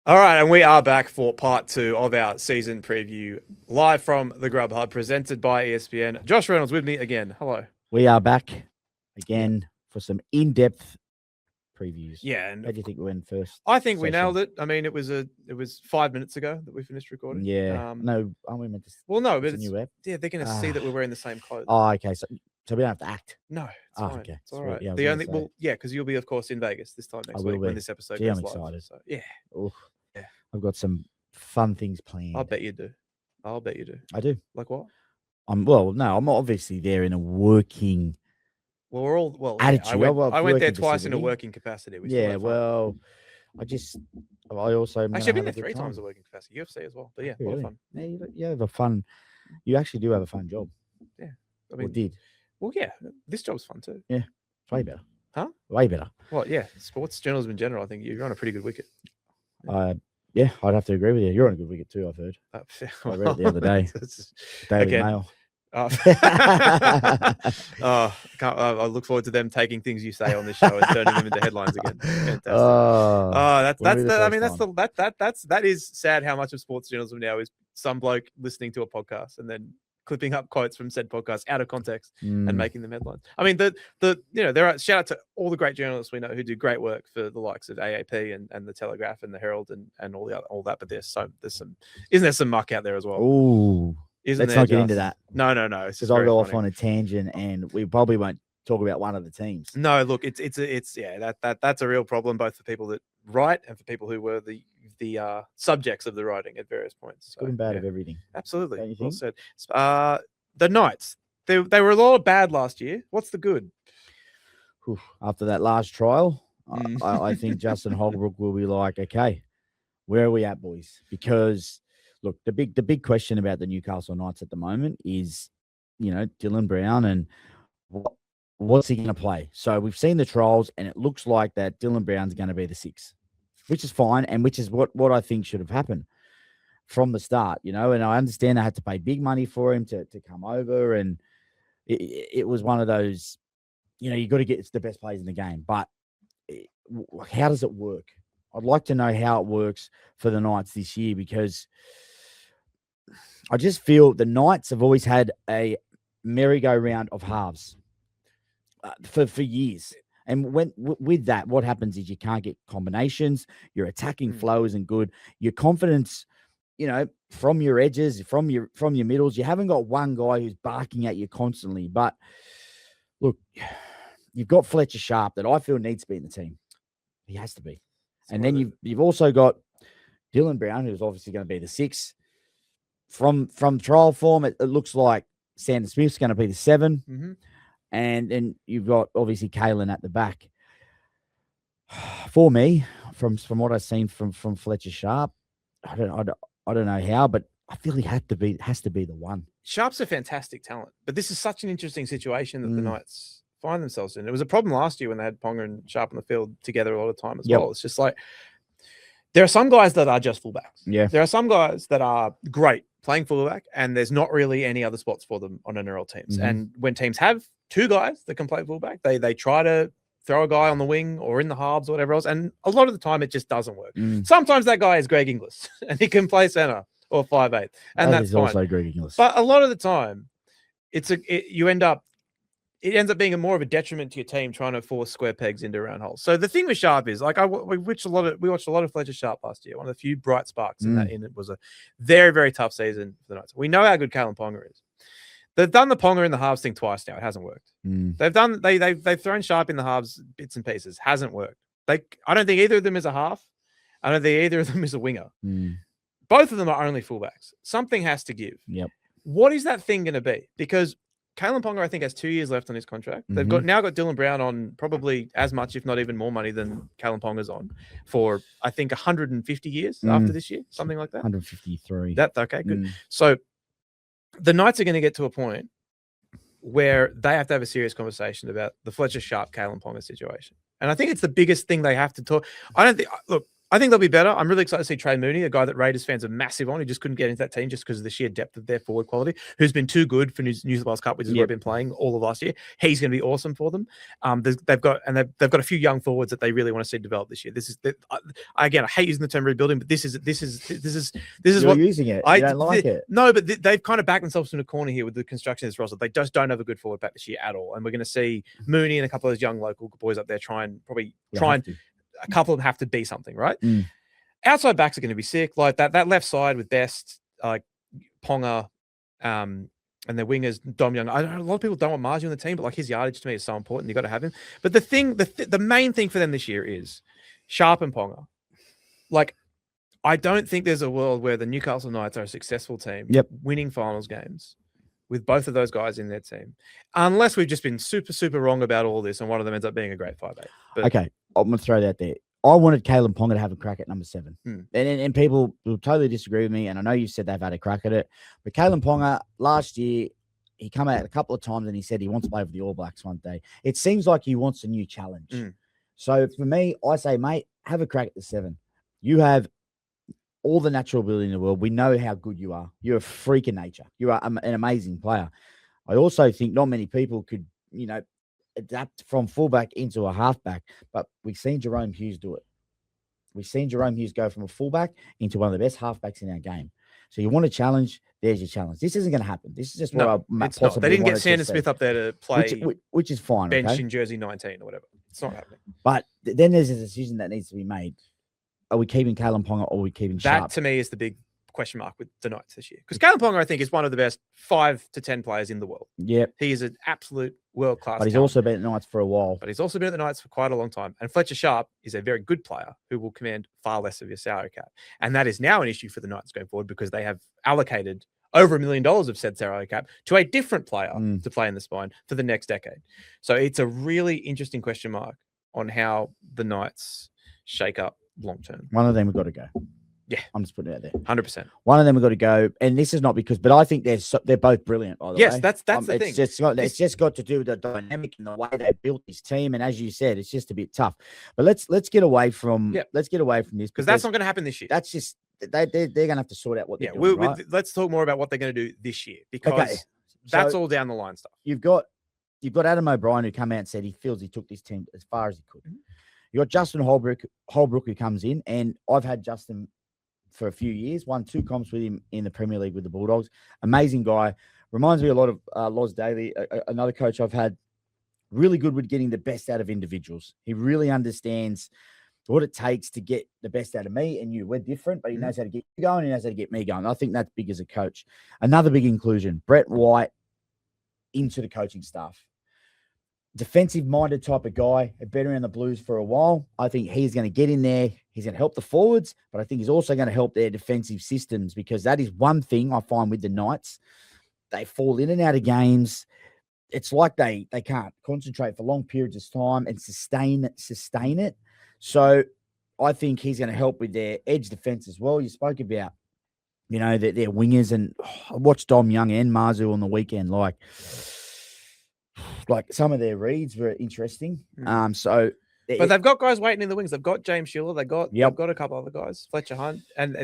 All right, and we are back for part 2 of our season preview, live from the Grub Hub, presented by ESPN. Josh Reynolds with me again. Hello. We are back again for some in-depth previews. Yeah, and how do you think we went first? I think we nailed it. I mean, it was 5 minutes ago that we finished recording. Yeah. No, aren't we meant to? Well, no, but it's a new app. Yeah, they're going to see that we're wearing the same clothes. Oh, okay. So we don't have to act. No, it's fine. Okay. It's all right. Yeah, because you'll be, of course, in Vegas this time next week when this episode goes I'm live. excited. So, yeah. Oof. Yeah. I've got some fun things planned. I'll bet you do. I do. Like what? I'm obviously there in a working. Well, we're all attitude. Yeah, I went there twice in a working capacity. I also actually I've been there 3 times a working capacity. UFC as well, but yeah, really? A lot of fun. Yeah, you have a fun. You actually do have a fun job. Yeah, I mean, or did. Well, yeah, this job's fun too. Yeah, it's way better. Huh? Way better. Well, yeah, sports journalism in general. I think you're on a pretty good wicket. Yeah, I'd have to agree with you. You're on a good wicket too, I've heard. I read it the other day. Daily Mail. I look forward to them taking things you say on this show and turning them into headlines again. Fantastic. That is sad how much of sports journalism now is some bloke listening to a podcast and then clipping up quotes from said podcast out of context and making them headlines. I mean, there are shout out to all the great journalists we know who do great work for the likes of AAP and the Telegraph and the Herald and all that. But isn't there some muck out there as well? Ooh. Let's not get into that. No. Because I'll go off on a tangent and we probably won't talk about one of the teams. No, look, that's a real problem both for people that write and for people who were the subjects of the writing at various points. Good and bad of everything. Absolutely. Well said. The Knights, they were a lot of bad last year. What's the good? After that last trial, I think Justin Holbrook will be like, okay, where are we at, boys? Because look, the big question about the Newcastle Knights at the moment is, Dylan Brown and what's he going to play? So we've seen the trials, and it looks like that Dylan Brown's going to be the 6, which is fine, and which is what I think should have happened from the start, And I understand I had to pay big money for him to come over, and it was one of those, you got to get the best players in the game. But how does it work? I'd like to know how it works for the Knights this year, because I just feel the Knights have always had a merry-go-round of halves for years. And with that, what happens is you can't get combinations. Your attacking flow isn't good. Your confidence, from your edges, from your middles, you haven't got one guy who's barking at you constantly. But look, you've got Fletcher Sharp that I feel needs to be in the team. He has to be. And then you've also got Dylan Brown, who's obviously going to be the 6. From trial form, it looks like Sandon Smith's going to be the 7. Mm-hmm. And then you've got obviously Kalen at the back. For me, from what I've seen from Fletcher Sharp, I don't know how, but I feel he has to be the 1. Sharp's a fantastic talent, but this is such an interesting situation that the Knights find themselves in. It was a problem last year when they had Ponga and Sharp on the field together a lot of time as well. It's just like there are some guys that are just fullbacks. Yeah, there are some guys that are great playing fullback, and there's not really any other spots for them on NRL teams. Mm-hmm. And when teams have 2 guys that can play fullback, they try to throw a guy on the wing or in the halves or whatever else, and a lot of the time it just doesn't work. Sometimes that guy is Greg Inglis and he can play center or 5'8", and that's fine. Also Greg Inglis. But a lot of the time, it ends up being more of a detriment to your team trying to force square pegs into round holes. So the thing with Sharp is, like, we watched a lot of Fletcher Sharp last year. One of the few bright sparks in it was a very, very tough season for the Knights. We know how good Kalen Ponga is. They've done the Ponga in the halves thing twice now. It hasn't worked. They've thrown Sharp in the halves bits and pieces. Hasn't worked. I don't think either of them is a half. I don't think either of them is a winger. Both of them are only fullbacks. Something has to give. Yep. What is that thing going to be? Because Kalen Ponga, I think, has 2 years left on his contract. They've now got Dylan Brown on probably as much, if not even more money than Kalen Ponga's on for, I think, 150 years after this year, something like that. 153. Okay, good. So the Knights are going to get to a point where they have to have a serious conversation about the Fletcher Sharp, Kalen Ponga situation. And I think it's the biggest thing they have to talk. I think they'll be better. I'm really excited to see Trey Mooney, a guy that Raiders fans are massive on, who just couldn't get into that team just because of the sheer depth of their forward quality, who's been too good for New South Wales Cup, which is what they've been playing all of last year. He's going to be awesome for them. They've got a few young forwards that they really want to see develop this year. This is again, I hate using the term rebuilding, but this is You're what using it. I don't like it. No, but they've kind of backed themselves in a corner here with the construction of this roster. They just don't have a good forward back this year at all, and we're going to see Mooney and a couple of those young local boys up there try and a couple of them have to be something, right? Outside backs are going to be sick. Like that left side with Best, like Ponga, and their wingers, Dom Young. I know a lot of people don't want Margie on the team, but like his yardage to me is so important. You got to have him. But the main thing for them this year is Sharp and Ponga. Like, I don't think there's a world where the Newcastle Knights are a successful team, winning finals games with both of those guys in their team, unless we've just been super, super wrong about all this, and one of them ends up being a great 5'8". Okay, I'm gonna throw that there. I wanted Kalen Ponga to have a crack at number 7. And people will totally disagree with me. And I know you said they've had a crack at it. But Kalen Ponga, last year, he came out a couple of times and he said he wants to play for the All Blacks one day. It seems like he wants a new challenge. So for me, I say, mate, have a crack at the 7. You have all the natural ability in the world. We know how good you are. You're a freak of nature. You are an amazing player. I also think not many people could, adapt from fullback into a halfback, but we've seen Jerome Hughes do it. We've seen Jerome Hughes go from a fullback into one of the best halfbacks in our game. So you want a challenge, there's your challenge. This isn't going to happen. This is just what I possibly They didn't get Sandon Smith up there to play, which is fine. Bench in jersey 19 or whatever. It's not happening. But then there's a decision that needs to be made. Are we keeping Kalen Ponga or are we keeping Sharp? That to me is the big question mark with the Knights this year. Because Kalen Ponga, I think, is one of the best 5 to 10 players in the world. Yep. He is an absolute world-class But he's also been at the Knights for a while. But he's also been at the Knights for quite a long time. And Fletcher Sharp is a very good player who will command far less of your salary cap. And that is now an issue for the Knights going forward because they have allocated over $1 million of said salary cap to a different player to play in the spine for the next decade. So it's a really interesting question mark on how the Knights shake up long-term. One of them we've got to go. Yeah, I'm just putting it out there. 100%. One of them we've got to go, and this is not because, but I think they're both brilliant. By the way, yes, that's the thing. It's just got to do with the dynamic and the way they built this team. And as you said, it's just a bit tough. But let's get away from this because that's not going to happen this year. That's just they're going to have to sort out what they're doing. Right? Let's talk more about what they're going to do this year because that's all down the line stuff. You've got Adam O'Brien who come out and said he feels he took this team as far as he could. You got Justin Holbrook who comes in, and I've had Justin for a few years, won 2 comps with him in the Premier League with the Bulldogs. Amazing guy. Reminds me a lot of Loz Daly, another coach I've had. Really good with getting the best out of individuals. He really understands what it takes to get the best out of me and you. We're different, but he knows how to get you going. He knows how to get me going. I think that's big as a coach. Another big inclusion, Brett White into the coaching staff. Defensive-minded type of guy, had been around the Blues for a while. I think he's going to get in there. He's going to help the forwards, but I think he's also going to help their defensive systems because that is one thing I find with the Knights. They fall in and out of games. It's like they can't concentrate for long periods of time and sustain it. So I think he's going to help with their edge defense as well. You spoke about, their wingers, and I watched Dom Young and Marzu on the weekend. Like some of their reads were interesting. But they've got guys waiting in the wings. They've got James Schiller. They've got a couple other guys, Fletcher Hunt, and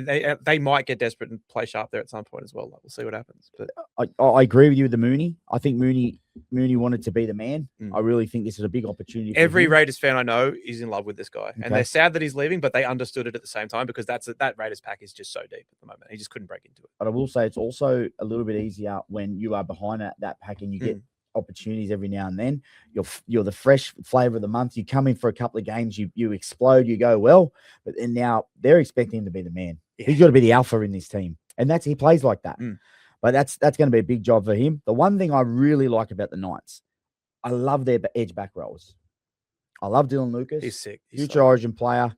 they might get desperate and play Sharp there at some point as well. We'll see what happens. But I agree with you with the Mooney. I think Mooney wanted to be the man. I really think this is a big opportunity. Every Raiders fan I know is in love with this guy, and they're sad that he's leaving, but they understood it at the same time because that Raiders pack is just so deep at the moment. He just couldn't break into it. But I will say it's also a little bit easier when you are behind that pack and you get opportunities every now and then. You're the fresh flavor of the month. You come in for a couple of games, you explode, you go well, but then now they're expecting him to be the man. He's got to be the alpha in this team, and he plays like that. But that's going to be a big job for him. The one thing I really like about the Knights, I love their edge back rolls. I love Dylan Lucas. He's sick. Future Origin player.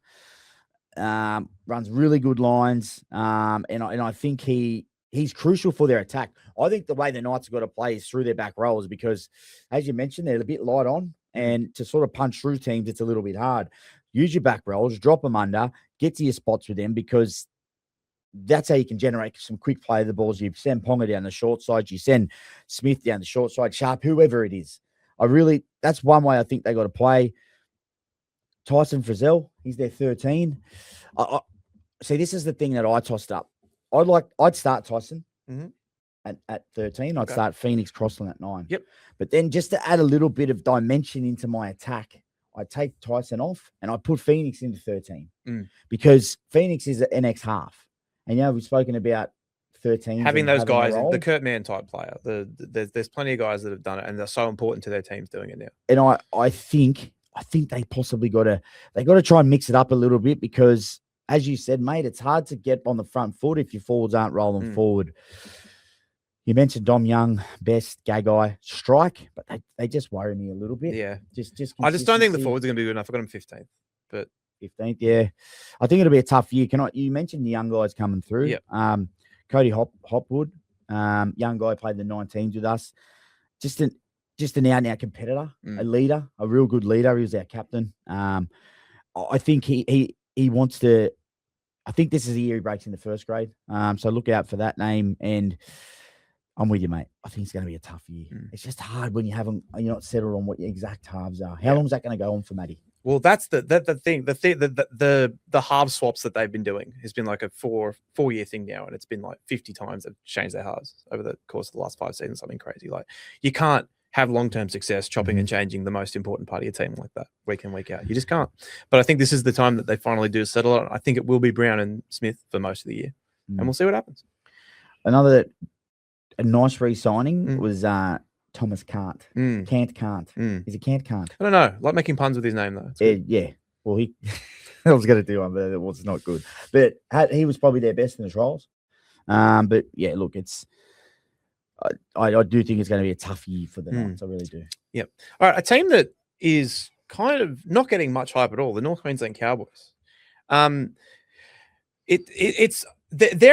Runs really good lines. And I think he's crucial for their attack. I think the way the Knights have got to play is through their back rows because, as you mentioned, they're a bit light on, and to sort of punch through teams, it's a little bit hard. Use your back rolls, drop them under, get to your spots with them because that's how you can generate some quick play of the balls. You send Ponga down the short side, you send Smith down the short side, Sharp, whoever it is. That's one way I think they got to play. Tyson Frizzell, he's their 13. See, this is the thing that I tossed up. I'd start Tyson at 13. I'd start Phoenix Crossland at 9. Yep. But then just to add a little bit of dimension into my attack, I take Tyson off and I put Phoenix into 13 because Phoenix is an X half. And we've spoken about 13 having those guys, the Kurt Mann type player. There's plenty of guys that have done it, and they're so important to their teams doing it now. And I think they possibly got to try and mix it up a little bit because, as you said, mate, it's hard to get on the front foot if your forwards aren't rolling forward. You mentioned Dom Young, Best, Gagai, Strike, but they just worry me a little bit. Yeah. I just don't think the forwards are going to be good enough. I got them 15th, but 15th, yeah. I think it'll be a tough year. You mentioned the young guys coming through. Yep. Cody Hopwood, young guy, played the 19s with us. Just an out-and-out competitor, a leader, a real good leader. He was our captain. I think he wants to. I think this is the year he breaks into first grade. So look out for that name. And I'm with you, mate. I think it's going to be a tough year. It's just hard when you're not settled on what your exact halves are. How long is that going to go on for, Matty? Well, that's the thing. The halves swaps that they've been doing has been like a four-year thing now, and it's been like 50 times they've changed their halves over the course of the last 5 seasons. Something crazy. Like you can't have long-term success chopping and changing the most important part of your team like that week in, week out. You just can't. But I think this is the time that they finally do settle it. I think it will be Brown and Smith for most of the year, and we'll see what happens. A nice re-signing was Thomas Cant. Cant. Is it Cant? I don't know. Like making puns with his name, though. Yeah. Well, I was going to do one, but it was not good. But he was probably their best in the trials. But, yeah, look, I do think it's going to be a tough year for the Knights. I really do. Yep. All right, a team that is kind of not getting much hype at all, the North Queensland Cowboys. They're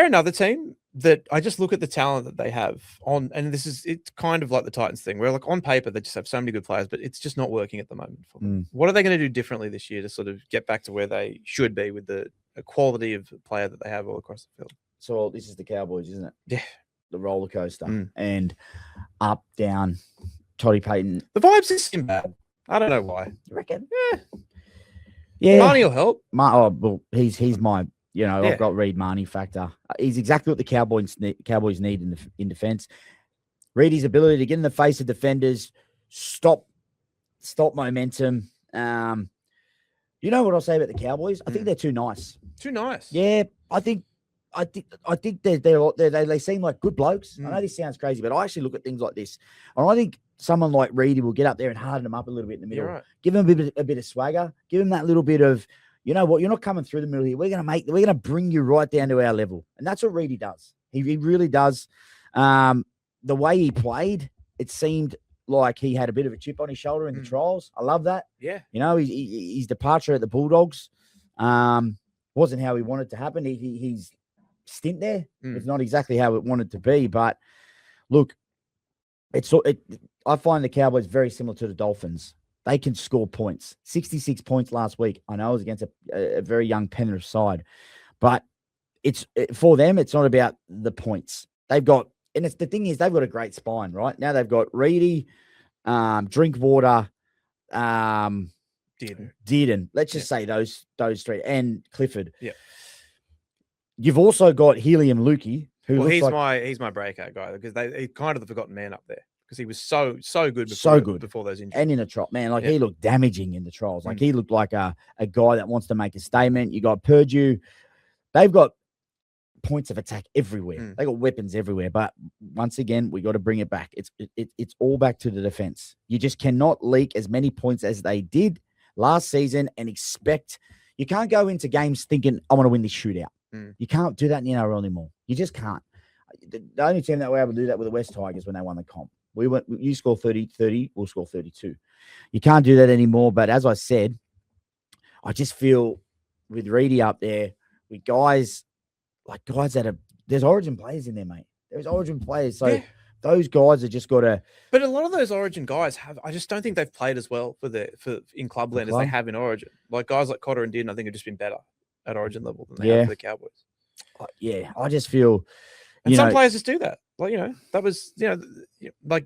another team that I just look at the talent that they have on, and it's kind of like the Titans thing where like on paper, they just have so many good players, but it's just not working at the moment for them. What are they going to do differently this year to sort of get back to where they should be with the quality of player that they have all across the field? So this is the Cowboys, isn't it? Yeah. The roller coaster and up, down, Toddy Payton. The vibes just seem bad. I don't know why. You reckon? Yeah. Marnie will help. Well, he's my, I've got Reed Marnie factor. He's exactly what the Cowboys need in defense. Reedy's ability to get in the face of defenders, stop momentum. You know what I'll say about the Cowboys? I think they're too nice. Too nice. Yeah, I think they seem like good blokes. I know this sounds crazy, but I actually look at things like this, and I think someone like Reedy will get up there and harden them up a little bit in the middle. Right. Give him a bit of swagger. Give him that little bit of, you know what, you're not coming through the middle here. We're gonna bring you right down to our level, and that's what Reedy does. He really does. The way he played, it seemed like he had a bit of a chip on his shoulder in the trials. I love that. Yeah. His departure at the Bulldogs wasn't how he wanted to happen. He's stint there. It's not exactly how it wanted to be, but look, I find the Cowboys very similar to the Dolphins. They can score points. 66 points last week. I know it was against a very young Penrith side, but for them, it's not about the points. They've got, and the thing is, they've got a great spine, right? Now they've got Reedy, Drinkwater, Dearden. Let's just say those three, and Clifford. Yeah. You've also got Helium Lukey, who he's my breakout guy because he's kind of the forgotten man up there because he was so good before those injuries. And in a trial, man, he looked damaging in the trials. Like he looked like a guy that wants to make a statement. You got Purdue. They've got points of attack everywhere. They got weapons everywhere. But once again, we got to bring it back. It's all back to the defense. You just cannot leak as many points as they did last season and expect. You can't go into games thinking, I want to win this shootout. You can't do that in the NRL anymore. You just can't. The only team that were able to do that were the West Tigers when they won the comp. You score 30, we'll score 32. You can't do that anymore. But as I said, I just feel with Reedy up there, with guys that are, there's origin players in there, mate. There's origin players. So those guys are just got to. But a lot of those origin guys I just don't think they've played as well in Clubland as they have in Origin. Like guys like Cotter and Dearden, I think have just been better at Origin level than they have for the Cowboys. I just feel. And some players just do that. Like, that was, like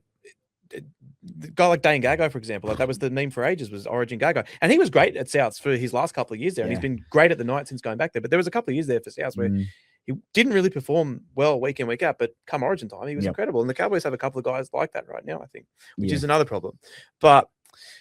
the guy like Dane Gagai, for example, like that was the meme for ages, was Origin Gagai. And he was great at Souths for his last couple of years there. And he's been great at the Knights since going back there. But there was a couple of years there for Souths where he didn't really perform well week in, week out, but come Origin time, he was incredible. And the Cowboys have a couple of guys like that right now, I think, which is another problem. But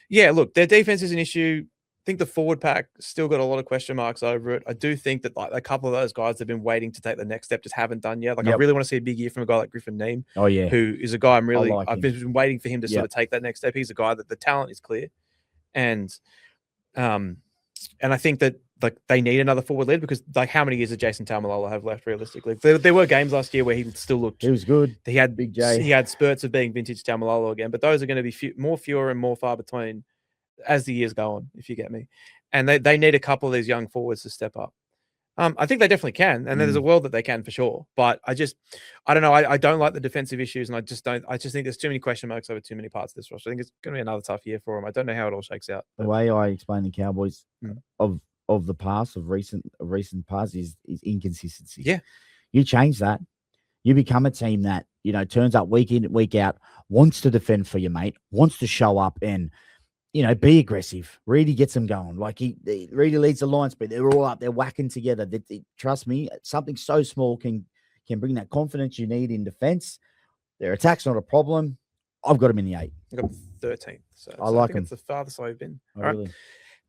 yeah, look, their defense is an issue. I think the forward pack still got a lot of question marks over it. I do think that like a couple of those guys that have been waiting to take the next step just haven't done yet. Like I really want to see a big year from a guy like Griffin Neame. Oh yeah, who is a guy I've been waiting for him to sort of take that next step. He's a guy that the talent is clear, and I think that like they need another forward lead because like how many years did Jason Taumalolo have left realistically? There were games last year where he still looked. He was good. He had Big J. He had spurts of being vintage Taumalolo again, but those are going to be fewer and more far between as the years go on, if you get me. And they need a couple of these young forwards to step up. I think they definitely can, and there's a world that they can for sure. But I don't know. I don't like the defensive issues, and I just think there's too many question marks over too many parts of this roster. I think it's going to be another tough year for them. I don't know how it all shakes out. The way I explain the Cowboys of the past, of recent past, is inconsistency. Yeah, you change that, you become a team that turns up week in week out, wants to defend for your mate, wants to show up and be aggressive. Reedy gets them going. Like Reedy leads the line speed. They're all up. They're whacking together. Trust me, something so small can bring that confidence you need in defense. Their attack's not a problem. I've got them in the 8. I've got 13. So I like think them. It's the farthest I've been. All right.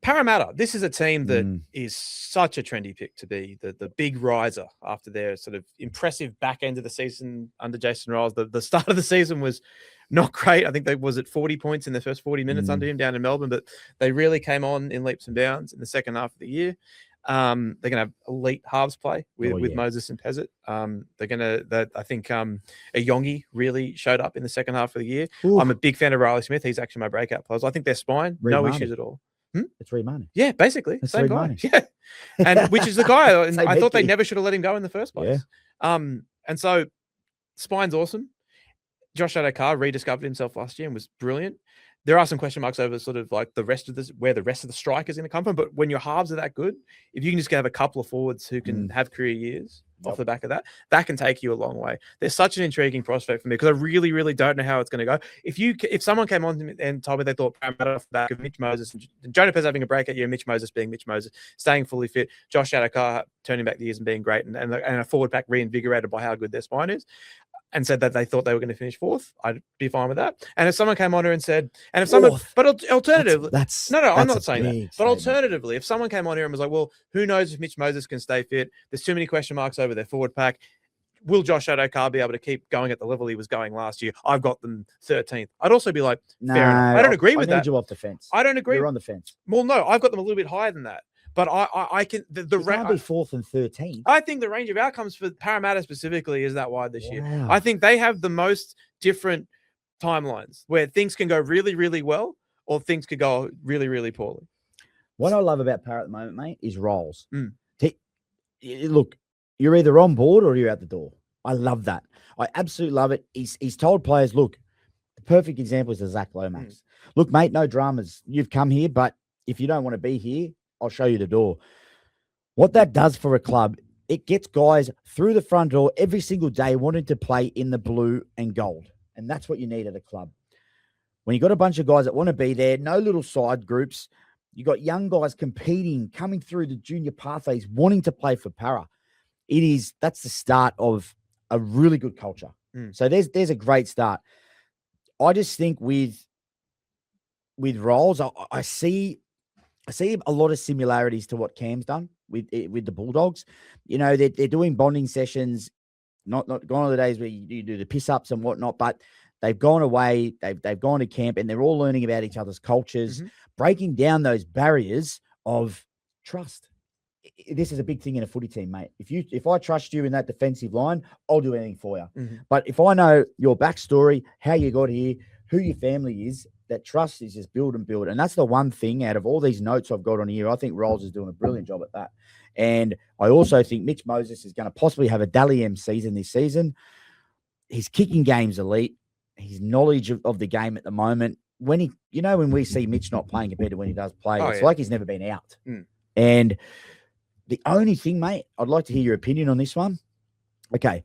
Parramatta. This is a team that is such a trendy pick to be the big riser after their sort of impressive back end of the season under Jason Riles. The start of the season was not great. I think they was at 40 points in the first 40 minutes under him down in Melbourne, but they really came on in leaps and bounds in the second half of the year. They're going to have elite halves play with Moses and Pezzett. I think Ayongi really showed up in the second half of the year. Ooh. I'm a big fan of Riley Smith. He's actually my breakout player. I think their spine, no issues at all. It's Reed Marnie. Yeah, basically. Same guy. Yeah. And which is the guy, and I thought they never should have let him go in the first place. Yeah. And so spine's awesome. Josh Adokar rediscovered himself last year and was brilliant. There are some question marks over sort of like where the rest of the strike is going to come from. But when your halves are that good, if you can just have a couple of forwards who can have career years off the back of that, that can take you a long way. There's such an intriguing prospect for me because I really, really don't know how it's going to go. If someone came on to me and told me they thought Parramatta off the back of Mitch Moses and Jonah Pez having a breakout year, Mitch Moses being Mitch Moses, staying fully fit, Josh Adokar turning back the years and being great, and a forward pack reinvigorated by how good their spine is, and said that they thought they were going to finish 4th, I'd be fine with that. And if someone came on here and said, and if someone, but alternatively, I'm not saying that. But alternatively, if someone came on here and was like, well, who knows if Mitch Moses can stay fit? There's too many question marks over their forward pack. Will Josh Adokar be able to keep going at the level he was going last year? I've got them 13th. I'd also be like, fair enough. I don't agree with that. I need you off the fence. I don't agree. You're on the fence. Well, no, I've got them a little bit higher than that. But I can the range be 4th and 13th. I think the range of outcomes for Parramatta specifically is that wide this year. I think they have the most different timelines where things can go really, really well or things could go really, really poorly. What I love about Parramatta at the moment, mate, is roles. Look, you're either on board or you're out the door. I love that. I absolutely love it. He's told players, look, the perfect example is the Zach Lomax. Look, mate, no dramas. You've come here, but if you don't want to be here, I'll show you the door. What that does for a club, it gets guys through the front door every single day wanting to play in the blue and gold. And that's what you need at a club. When you got a bunch of guys that want to be there, no little side groups, you got young guys competing, coming through the junior pathways, wanting to play for Para. That's the start of a really good culture. So there's a great start. I just think with roles, I see a lot of similarities to what Cam's done with the Bulldogs. They're doing bonding sessions, not gone are the days where you do the piss-ups and whatnot, but they've gone away, they've gone to camp, and they're all learning about each other's cultures, breaking down those barriers of trust. This is a big thing in a footy team, mate. If I trust you in that defensive line, I'll do anything for you. But if I know your backstory, how you got here, who your family is, that trust is just build and build. And that's the one thing out of all these notes I've got on here, I think Rolls is doing a brilliant job at that. And I also think Mitch Moses is going to possibly have a Dally M season this season. His kicking game's elite. His knowledge of the game at the moment, when we see Mitch not playing compared to when he does play, it's like he's never been out. And the only thing, mate, I'd like to hear your opinion on this one. Okay.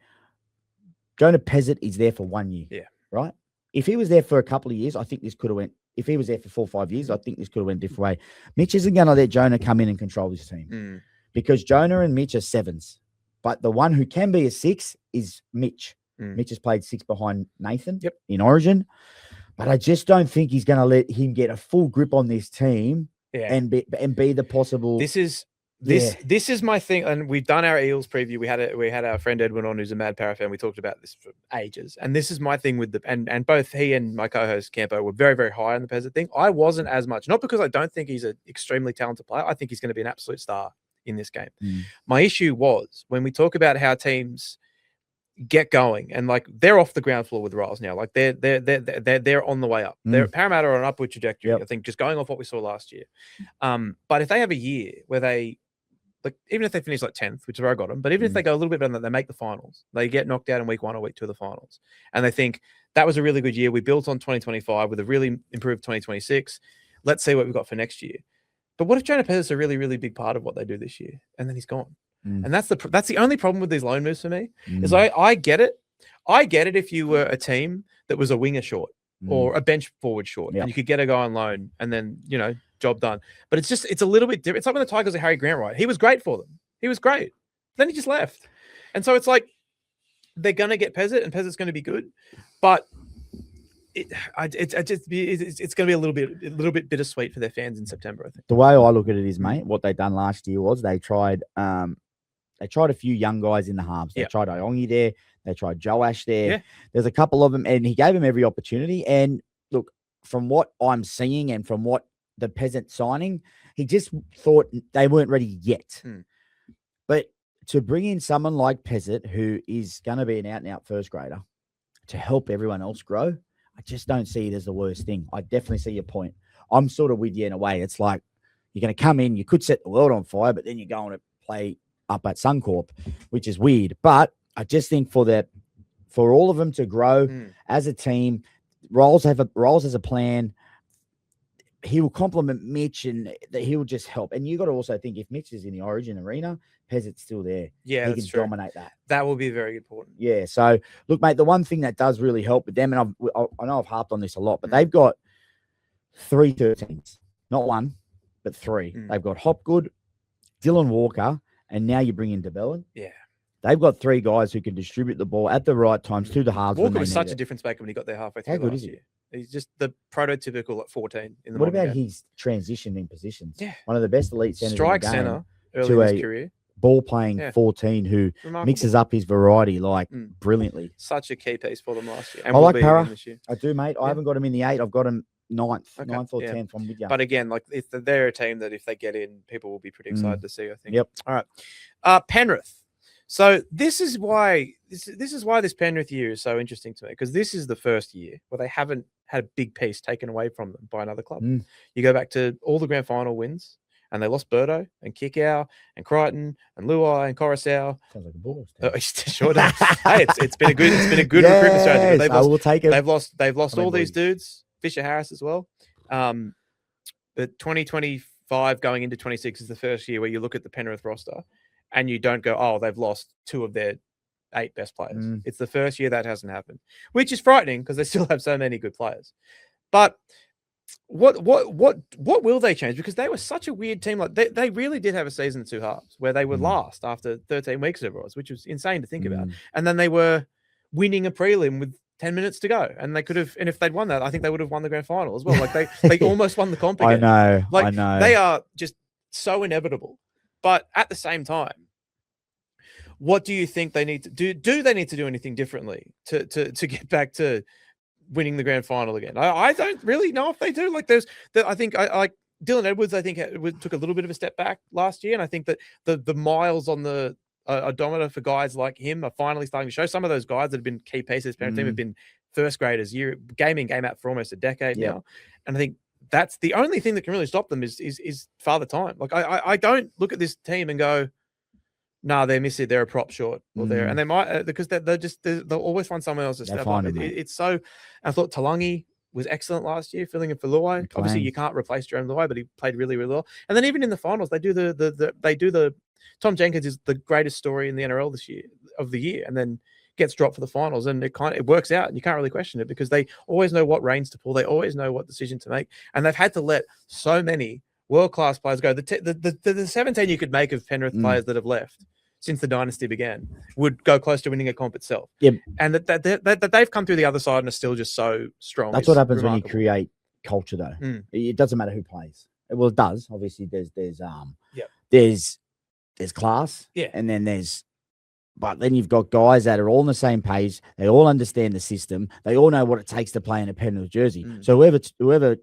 Jonah Pezzett is there for 1 year. Yeah. Right? if he was there for a couple of years, I think this could have went. If he was there for 4 or 5 years, I think this could have went a different way. Mitch isn't going to let Jonah come in and control this team because Jonah and Mitch are 7s, but the one who can be a 6 is Mitch. Mitch has played 6 behind Nathan in Origin, but I just don't think he's going to let him get a full grip on this team and be the possible. This is my thing, and we've done our Eels preview. We had our friend Edwin on, who's a mad Para fan. We talked about this for ages, and this is my thing with and both he and my co-host Campo were very, very high on the Peasant thing. I wasn't as much, not because I don't think he's an extremely talented player. I think he's going to be an absolute star in this game. My issue was when we talk about how teams get going and like they're off the ground floor with Riles now, like they're on the way up. They're Parramatta are on an upward trajectory. I think just going off what we saw last year. But if they have a year where they like, even if they finish like 10th, which is where I got them, but even if they go a little bit better than that, they make the finals. They get knocked out in week 1 or week 2 of the finals. And they think that was a really good year. We built on 2025 with a really improved 2026. Let's see what we've got for next year. But what if Jonah Pezz's a really, really big part of what they do this year? And then he's gone. And that's the only problem with these loan moves for me is I get it. I get it if you were a team that was a winger short or a bench forward short and you could get a guy on loan and then, job done. But it's a little bit different. It's like when the Tigers had Harry Grant, right? He was great for them. He was great. Then he just left. And so it's like they're going to get Pezzett and Pezzett's going to be good. But it's going to be a little bit bittersweet for their fans in September, I think. The way I look at it is, mate, what they done last year was they tried a few young guys in the halves. They tried Iongi there. They tried Joash there. Yeah. There's a couple of them, and he gave them every opportunity. And look, from what I'm seeing and from what the Peasant signing, he just thought they weren't ready yet. But to bring in someone like Peasant, who is going to be an out-and-out first grader, to help everyone else grow, I just don't see it as the worst thing. I definitely see your point. I'm sort of with you in a way. It's like you're going to come in, you could set the world on fire, but then you're going to play up at Suncorp, which is weird. But I just think for all of them to grow as a team, Rolls has a plan. He will complement Mitch and he will just help. And you got to also think if Mitch is in the Origin arena, Pezzett's still there. Yeah, he can dominate that. That will be very important. Yeah. So look, mate, the one thing that does really help with them, and I know I've harped on this a lot, but they've got 3 13s, not 1, but 3. They've got Hopgood, Dylan Walker, and now you bring in DeBellin. Yeah. They've got 3 guys who can distribute the ball at the right times to the halves. Walker was such a difference maker when he got there halfway through. How good is he? Year. He's just the prototypical at 14 in the What about his transition in positions? Yeah. One of the best elite centers strike in the game center early in his career. Ball playing 14 who mixes up his variety brilliantly. Such a key piece for them last year. And I like Para. I do, mate. I haven't got him in the 8. I've got him 9th or 10th. I'm with you. But again, like if they're a team that if they get in, people will be pretty excited to see, I think. Yep. All right. Penrith. So this is why this Penrith year is so interesting to me, because this is the first year where they haven't had a big piece taken away from them by another club. You go back to all the grand final wins, and they lost Birdo and Kickow and Crichton and Luai and Coruscant. Sounds like a Bulldogs team. Sure does. Hey, it's been a good recruitment strategy. But I will take it. They've lost all these dudes. Fisher Harris as well. But 2025 going into 26 is the first year where you look at the Penrith roster and you don't go, oh, they've lost 2 of their 8 best players. It's the first year that hasn't happened, which is frightening because they still have so many good players. But what will they change? Because they were such a weird team. Like they really did have a season of 2 halves where they were last after 13 weeks of it, which was insane to think about. And then they were winning a prelim with 10 minutes to go, and they could have. And if they'd won that, I think they would have won the grand final as well. Like they almost won the comp again. I Like, know. They are just so inevitable. But at the same time, what do you think they need to do? Do they need to do anything differently to get back to winning the grand final again? I don't really know if they do. Like I think I like Dylan Edwards. I think took a little bit of a step back last year, and I think that the miles on the odometer for guys like him are finally starting to show. Some of those guys that have been key pieces of this parent team have been first graders, game in, game out for almost a decade now, and I think that's the only thing that can really stop them is father time. Like I don't look at this team and go, nah, they're missing. They're a prop short, or they're, and they might because they'll always find someone else to step up. It's so. I thought Talangi was excellent last year, filling in for Luai. Obviously, you can't replace Jerome Luai, but he played really, really well. And then even in the finals, they do the Tom Jenkins is the greatest story in the NRL this year of the year, and then gets dropped for the finals, and it works out, and you can't really question it because they always know what reins to pull. They always know what decision to make, and they've had to let so many world-class players go. The 17 you could make of Penrith players that have left since the dynasty began would go close to winning a comp itself. Yep. And that they've come through the other side and are still just so strong. That's what happens when you create culture, though. It doesn't matter who plays. Well, it does. Obviously, there's class, and then but then you've got guys that are all on the same page. They all understand the system. They all know what it takes to play in a Penrith jersey. So whoever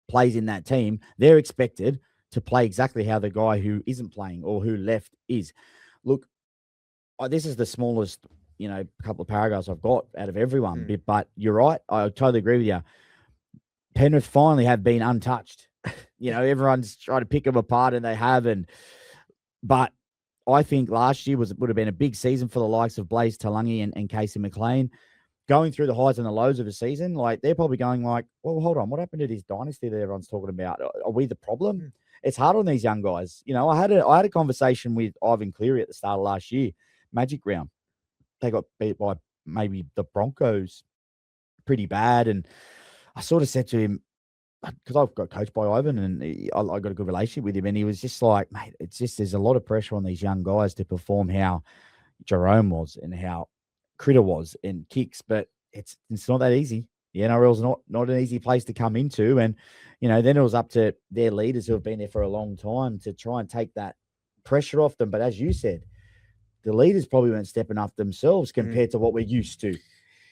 plays in that team, they're expected to play exactly how the guy who isn't playing or who left is. Look, this is the smallest, couple of paragraphs I've got out of everyone. But you're right. I totally agree with you. Penrith finally have been untouched. Everyone's trying to pick them apart, and they have. But I think last year would have been a big season for the likes of Blaze Talangi and Casey McLean. Going through the highs and the lows of a season, like they're probably going like, well, hold on, what happened to this dynasty that everyone's talking about? Are we the problem? It's hard on these young guys. I had a conversation with Ivan Cleary at the start of last year, Magic round. They got beat by maybe the Broncos pretty bad. And I sort of said to him, because I've got coached by Ivan and I got a good relationship with him. And he was just like, mate, there's a lot of pressure on these young guys to perform how Jerome was and how Critter was in kicks, but it's not that easy. The NRL's not an easy place to come into. And, then it was up to their leaders who have been there for a long time to try and take that pressure off them. But as you said, the leaders probably weren't stepping up themselves compared to what we're used to.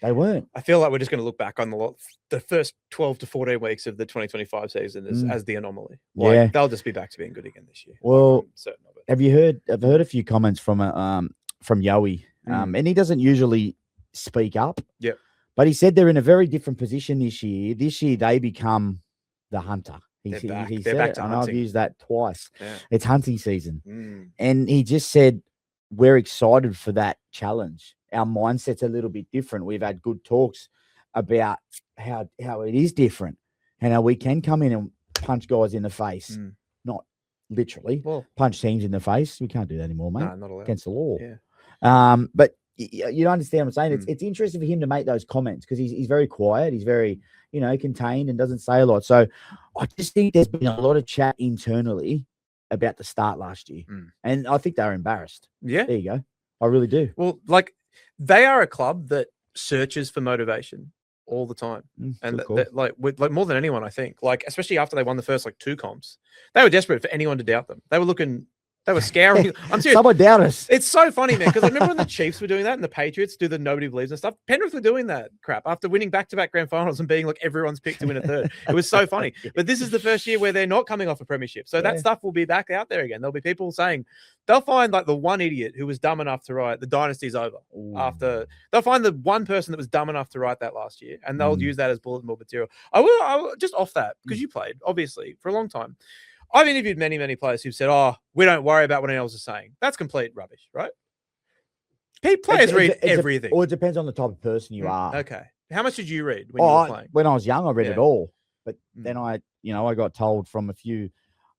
They weren't. I feel like we're just going to look back on the first 12 to 14 weeks of the 2025 season as the anomaly. They'll just be back to being good again this year. Well, I'm certain of it. I've heard a few comments from Yowie, and he doesn't usually speak up. Yep. But he said they're in a very different position this year. This year they become the hunter. He said back it, to and hunting. I've used that twice. Yeah. It's hunting season. And he just said, we're excited for that challenge. Our mindset's a little bit different. We've had good talks about how it is different and how we can come in and punch guys in the face. Not literally. Punch teams in the face. We can't do that anymore, mate. No, not allowed. Against the law. Yeah. But you understand what I'm saying? It's interesting for him to make those comments because he's very quiet. He's very, contained and doesn't say a lot. So I just think there's been a lot of chat internally about the start last year. And I think they were embarrassed. Yeah. There you go. I really do. Well, they are a club that searches for motivation all the time. And with more than anyone, I think, especially after they won the first 2 comps, they were desperate for anyone to doubt them. They were scouring. I'm serious. Someone doubt us. It's so funny, man, because I remember when the Chiefs were doing that and the Patriots do the nobody believes and stuff. Penrith were doing that crap after winning back-to-back grand finals and being everyone's pick to win a third. It was so funny. But this is the first year where they're not coming off a premiership. So that stuff will be back out there again. There'll be people saying they'll find the one idiot who was dumb enough to write the dynasty's over. They'll find the one person that was dumb enough to write that last year, and they'll use that as bulletin board material. I will just off that, because you played, obviously, for a long time. I've interviewed many, many players who've said, we don't worry about what anyone else is saying. That's complete rubbish, right? Players read everything. Or it depends on the type of person you are. Okay. How much did you read when you were playing? When I was young, I read it all. But then I got told from a few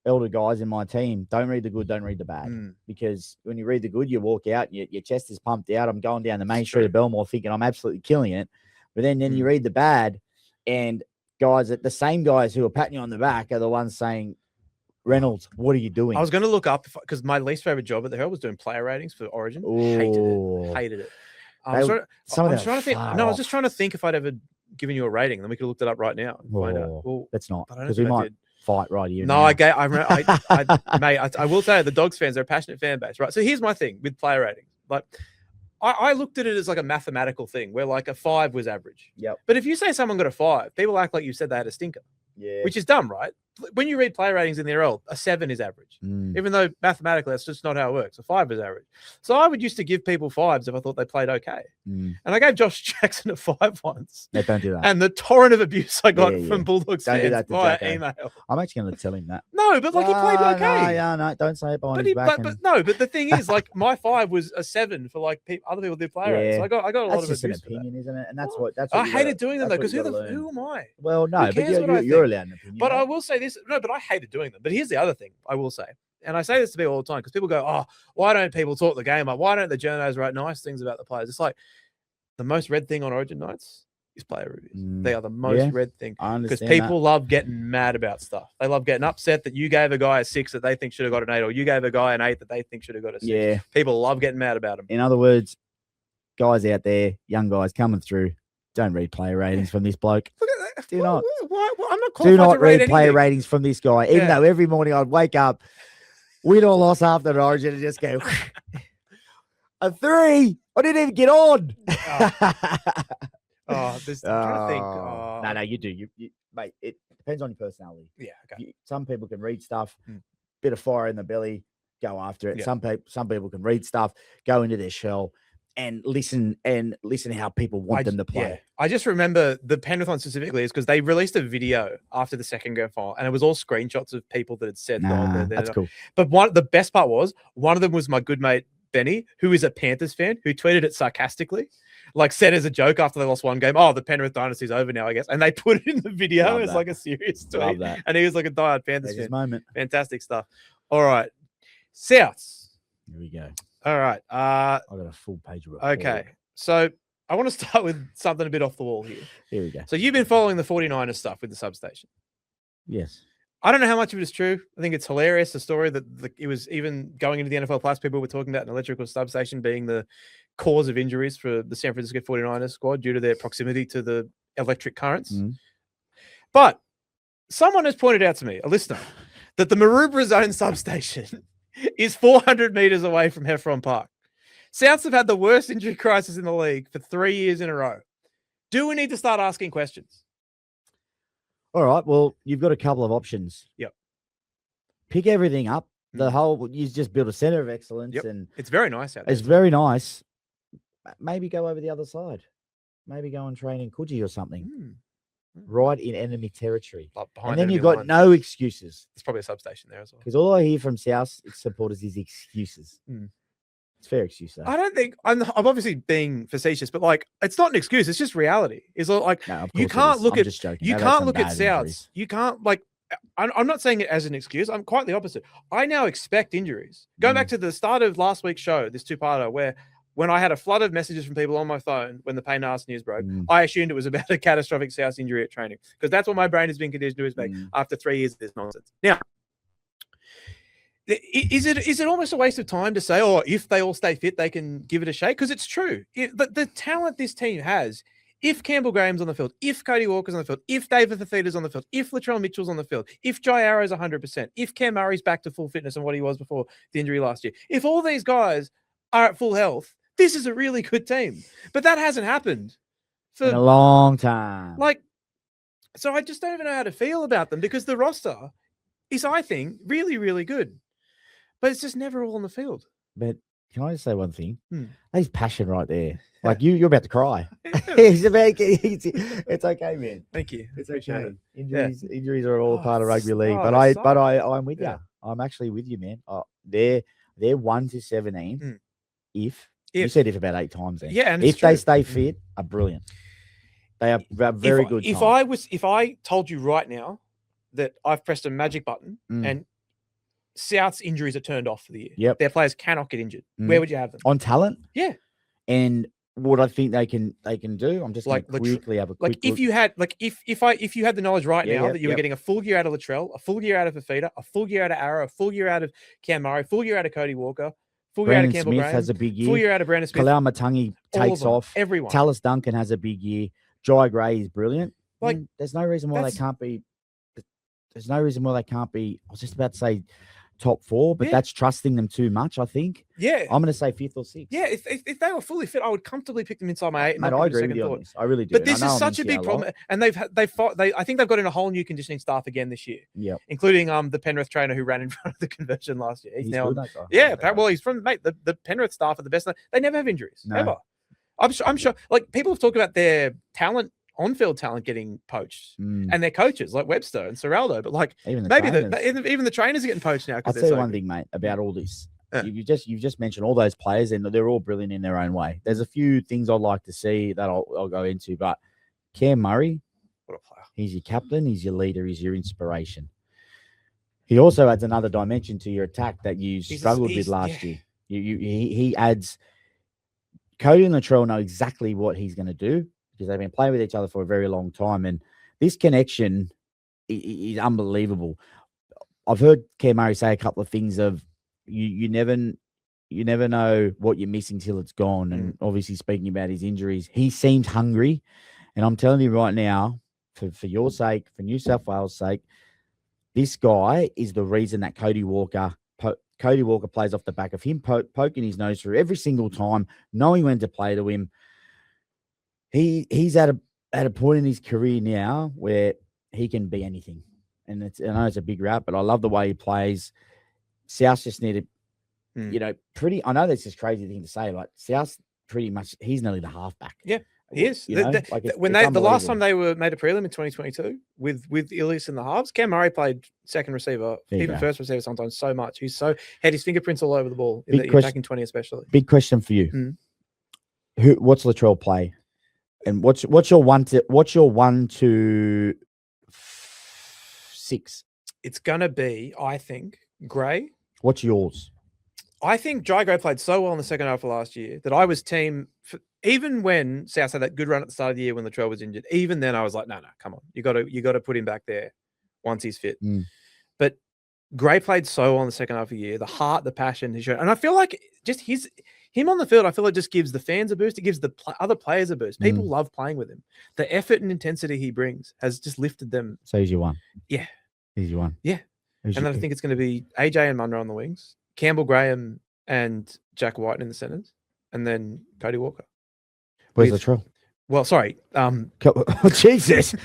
elder guys in my team, don't read the good, don't read the bad. Because when you read the good, you walk out, your chest is pumped out. I'm going down the main street of Belmore thinking I'm absolutely killing it. But then you read the bad, and the same guys who are patting you on the back are the ones saying, Reynolds, what are you doing? I was going to look up because my least favorite job at the Herald was doing player ratings for Origin. Hated it. I was just trying to think if I'd ever given you a rating. Then we could have looked it up right now. And find out. Well, let's not, because we might fight right here. No, mate, I will tell you, the Dogs fans are a passionate fan base, right? So here's my thing with player ratings. I looked at it as a mathematical thing where a 5 was average. Yep. But if you say someone got a 5, people act like you said they had a stinker. Yeah. Which is dumb, right? When you read player ratings in the NRL, a 7 is average. Even though mathematically that's just not how it works. A 5 is average. So I would used to give people 5s if I thought they played okay. And I gave Josh Jackson a 5 once. No, don't do that. And the torrent of abuse I got from Bulldogs fans via email. I'm actually going to tell him that. No, but he played okay. No, don't say it behind his back. But the thing is, my 5 was a 7 for other people did player ratings. So I got a lot of abuse. That's just an opinion, isn't it? And that's what I hated doing them though, because who am I? Well, no, but you're allowed an opinion. But I will say this. No, but I hated doing them. But here's the other thing I will say. And I say this to people all the time because people go, why don't people talk the game up? Why don't the journos write nice things about the players? It's the most read thing on Origin nights is player reviews. They are the most yeah, read thing I because understand people love getting mad about stuff. They love getting upset that you gave a guy a 6 that they think should have got an 8, or you gave a guy an 8 that they think should have got a 6. Yeah. People love getting mad about them. In other words, guys out there, young guys coming through, don't read player ratings from this bloke. Look at that. Do not. I'm not Do not to read read player anything. ratings from this guy. Even though every morning I'd wake up, win or loss after an Origin, and just go a 3. I didn't even get on. I'm trying to think. No, you do. You, mate, it depends on your personality. Yeah, okay. Some people can read stuff, bit of fire in the belly, go after it. Yeah. Some people can read stuff, go into their shell, and listen how people want them to play. Yeah. I just remember the Penrith one specifically is because they released a video after the second grand final, and it was all screenshots of people that had said, that's cool. But the best part was one of them was my good mate Benny, who is a Panthers fan, who tweeted it sarcastically, like said as a joke after they lost one game, "Oh, the Penrith dynasty's over now, I guess." And they put it in the video as like a serious tweet. Love that. And he was like a diehard Panthers fan. Moment. Fantastic stuff. All right, Souths. Here we go. All right. I got a full page of it. Okay, so I want to start with something a bit off the wall here. Here we go. So you've been following the 49ers stuff with the substation. Yes. I don't know how much of it is true. I think it's hilarious, the story that it was even going into the NFL Plus, people were talking about an electrical substation being the cause of injuries for the San Francisco 49ers squad due to their proximity to the electric currents. But someone has pointed out to me, a listener, that the Maroubra Zone substation is 400 meters away from Heffron Park. Souths have had the worst injury crisis in the league for 3 years in a row. Do we need to start asking questions? All right. Well, you've got a couple of options. Yep. Pick everything up. You just build a center of excellence, and it's very nice out there. It's very nice. Maybe go over the other side. Maybe go and train in Coogee or something. Right in enemy territory. And then you've got no excuses. There's probably a substation there as well. Because all I hear from South supporters is excuses. It's fair excuse, though. I don't think I'm obviously being facetious, but like it's not an excuse. It's just reality. It's like you can't look at you can't look at Souths. You can't like. I'm not saying it as an excuse. I'm quite the opposite. I now expect injuries. Going back to the start of last week's show, this two-parter, where when I had a flood of messages from people on my phone when the Payne Haas news broke, I assumed it was about a catastrophic South injury at training because that's what my brain has been conditioned to expect after 3 years of this nonsense. Now, is it almost a waste of time to say, oh, if they all stay fit, they can give it a shake? Because it's true. The talent this team has, if Campbell Graham's on the field, if Cody Walker's on the field, if David Fafita's on the field, if Latrell Mitchell's on the field, if Jai Arrow's 100%, if Cam Murray's back to full fitness and what he was before the injury last year, if all these guys are at full health, this is a really good team. But that hasn't happened for in a long time. So I just don't even know how to feel about them because the roster is, I think, really, really good. But it's just never all on the field. But can I just say one thing? There's passion right there. Like you're about to cry. It's okay, man. Thank you. It's okay. Injuries are all part of rugby league. But I'm with you. I'm actually with you, man. They're 1-17. If you said if about 8 times, then and if they stay fit, are brilliant. They are very good. If I told you right now that I've pressed a magic button and South's injuries are turned off for the year. Their players cannot get injured. Where would you have them? On talent? Yeah. And what I think they can do, I'm just like quickly have a quick if you had if you had the knowledge right now that you were getting a full year out of Latrell, a full year out of Fafita, a full year out of Arrow, a full year out of Cam Murray, full year out of Cody Walker, full year out of Campbell Smith Graham, has a big year. Full year out of Brandon Smith. Kalau Matangi takes off. Everyone. Tallis Duncan has a big year. Jai Gray is brilliant. There's no reason why they can't be. There's no reason why they can't be. I was just about to say top 4, but that's trusting them too much, I think. Yeah. I'm going to say 5th or 6th. Yeah, if they were fully fit, I would comfortably pick them inside my 8. Mate, I agree with you on this. I really do. But this is such a big problem. And I think they've got in a whole new conditioning staff again this year. Yeah. Including the Penrith trainer who ran in front of the conversion last year. He's now, good, that guy. Well, he's from, the Penrith staff are the best. They never have injuries. No. Ever. I'm sure, like, people have talked about their talent, on-field talent getting poached, and their coaches like Webster and Serraldo, but like even the trainers are getting poached now. I'll tell you one thing, mate, about all this. You've just mentioned all those players, and they're all brilliant in their own way. There's a few things I'd like to see that I'll go into, but Cam Murray, what a player! He's your captain, he's your leader, he's your inspiration. He also adds another dimension to your attack that you struggled with last year. He adds. Cody and Latrell know exactly what he's going to do because they've been playing with each other for a very long time. And this connection is unbelievable. I've heard Cam Murray say a couple of things of you never know what you're missing till it's gone. And obviously speaking about his injuries, he seemed hungry. And I'm telling you right now, for your sake, for New South Wales' sake, this guy is the reason that Cody Walker plays off the back of him poking his nose through every single time, knowing when to play to him. He's at a point in his career now where he can be anything. And I know it's a big rap, but I love the way he plays. South just needed, I know this is a crazy thing to say, but South pretty much, he's nearly the halfback. Yeah, he is. When the last time they were made a prelim in 2022 with Ilias in the halves, Cam Murray played second receiver, even first receiver sometimes so much. He's had his fingerprints all over the ball in the attacking 20 especially. Big question for you. What's Latrell play? And what's your 1 to 6? It's gonna be, I think, Gray. What's yours? I think Jai Gray played so well in the second half of last year that I was team. Even when South had that good run at the start of the year when Latrell was injured, even then I was like, no, come on, you got to put him back there once he's fit. But Gray played so well in the second half of the year. The heart, the passion he showed, and I feel like just him on the field, I feel it just gives the fans a boost. It gives the other players a boost. People love playing with him. The effort and intensity he brings has just lifted them. So he's your one. Yeah. He's your one. Yeah. And then I think it's going to be AJ and Munro on the wings, Campbell Graham and Jack White in the centers, and then Cody Walker. Where's Latrell? Well, sorry. Oh, Jesus. you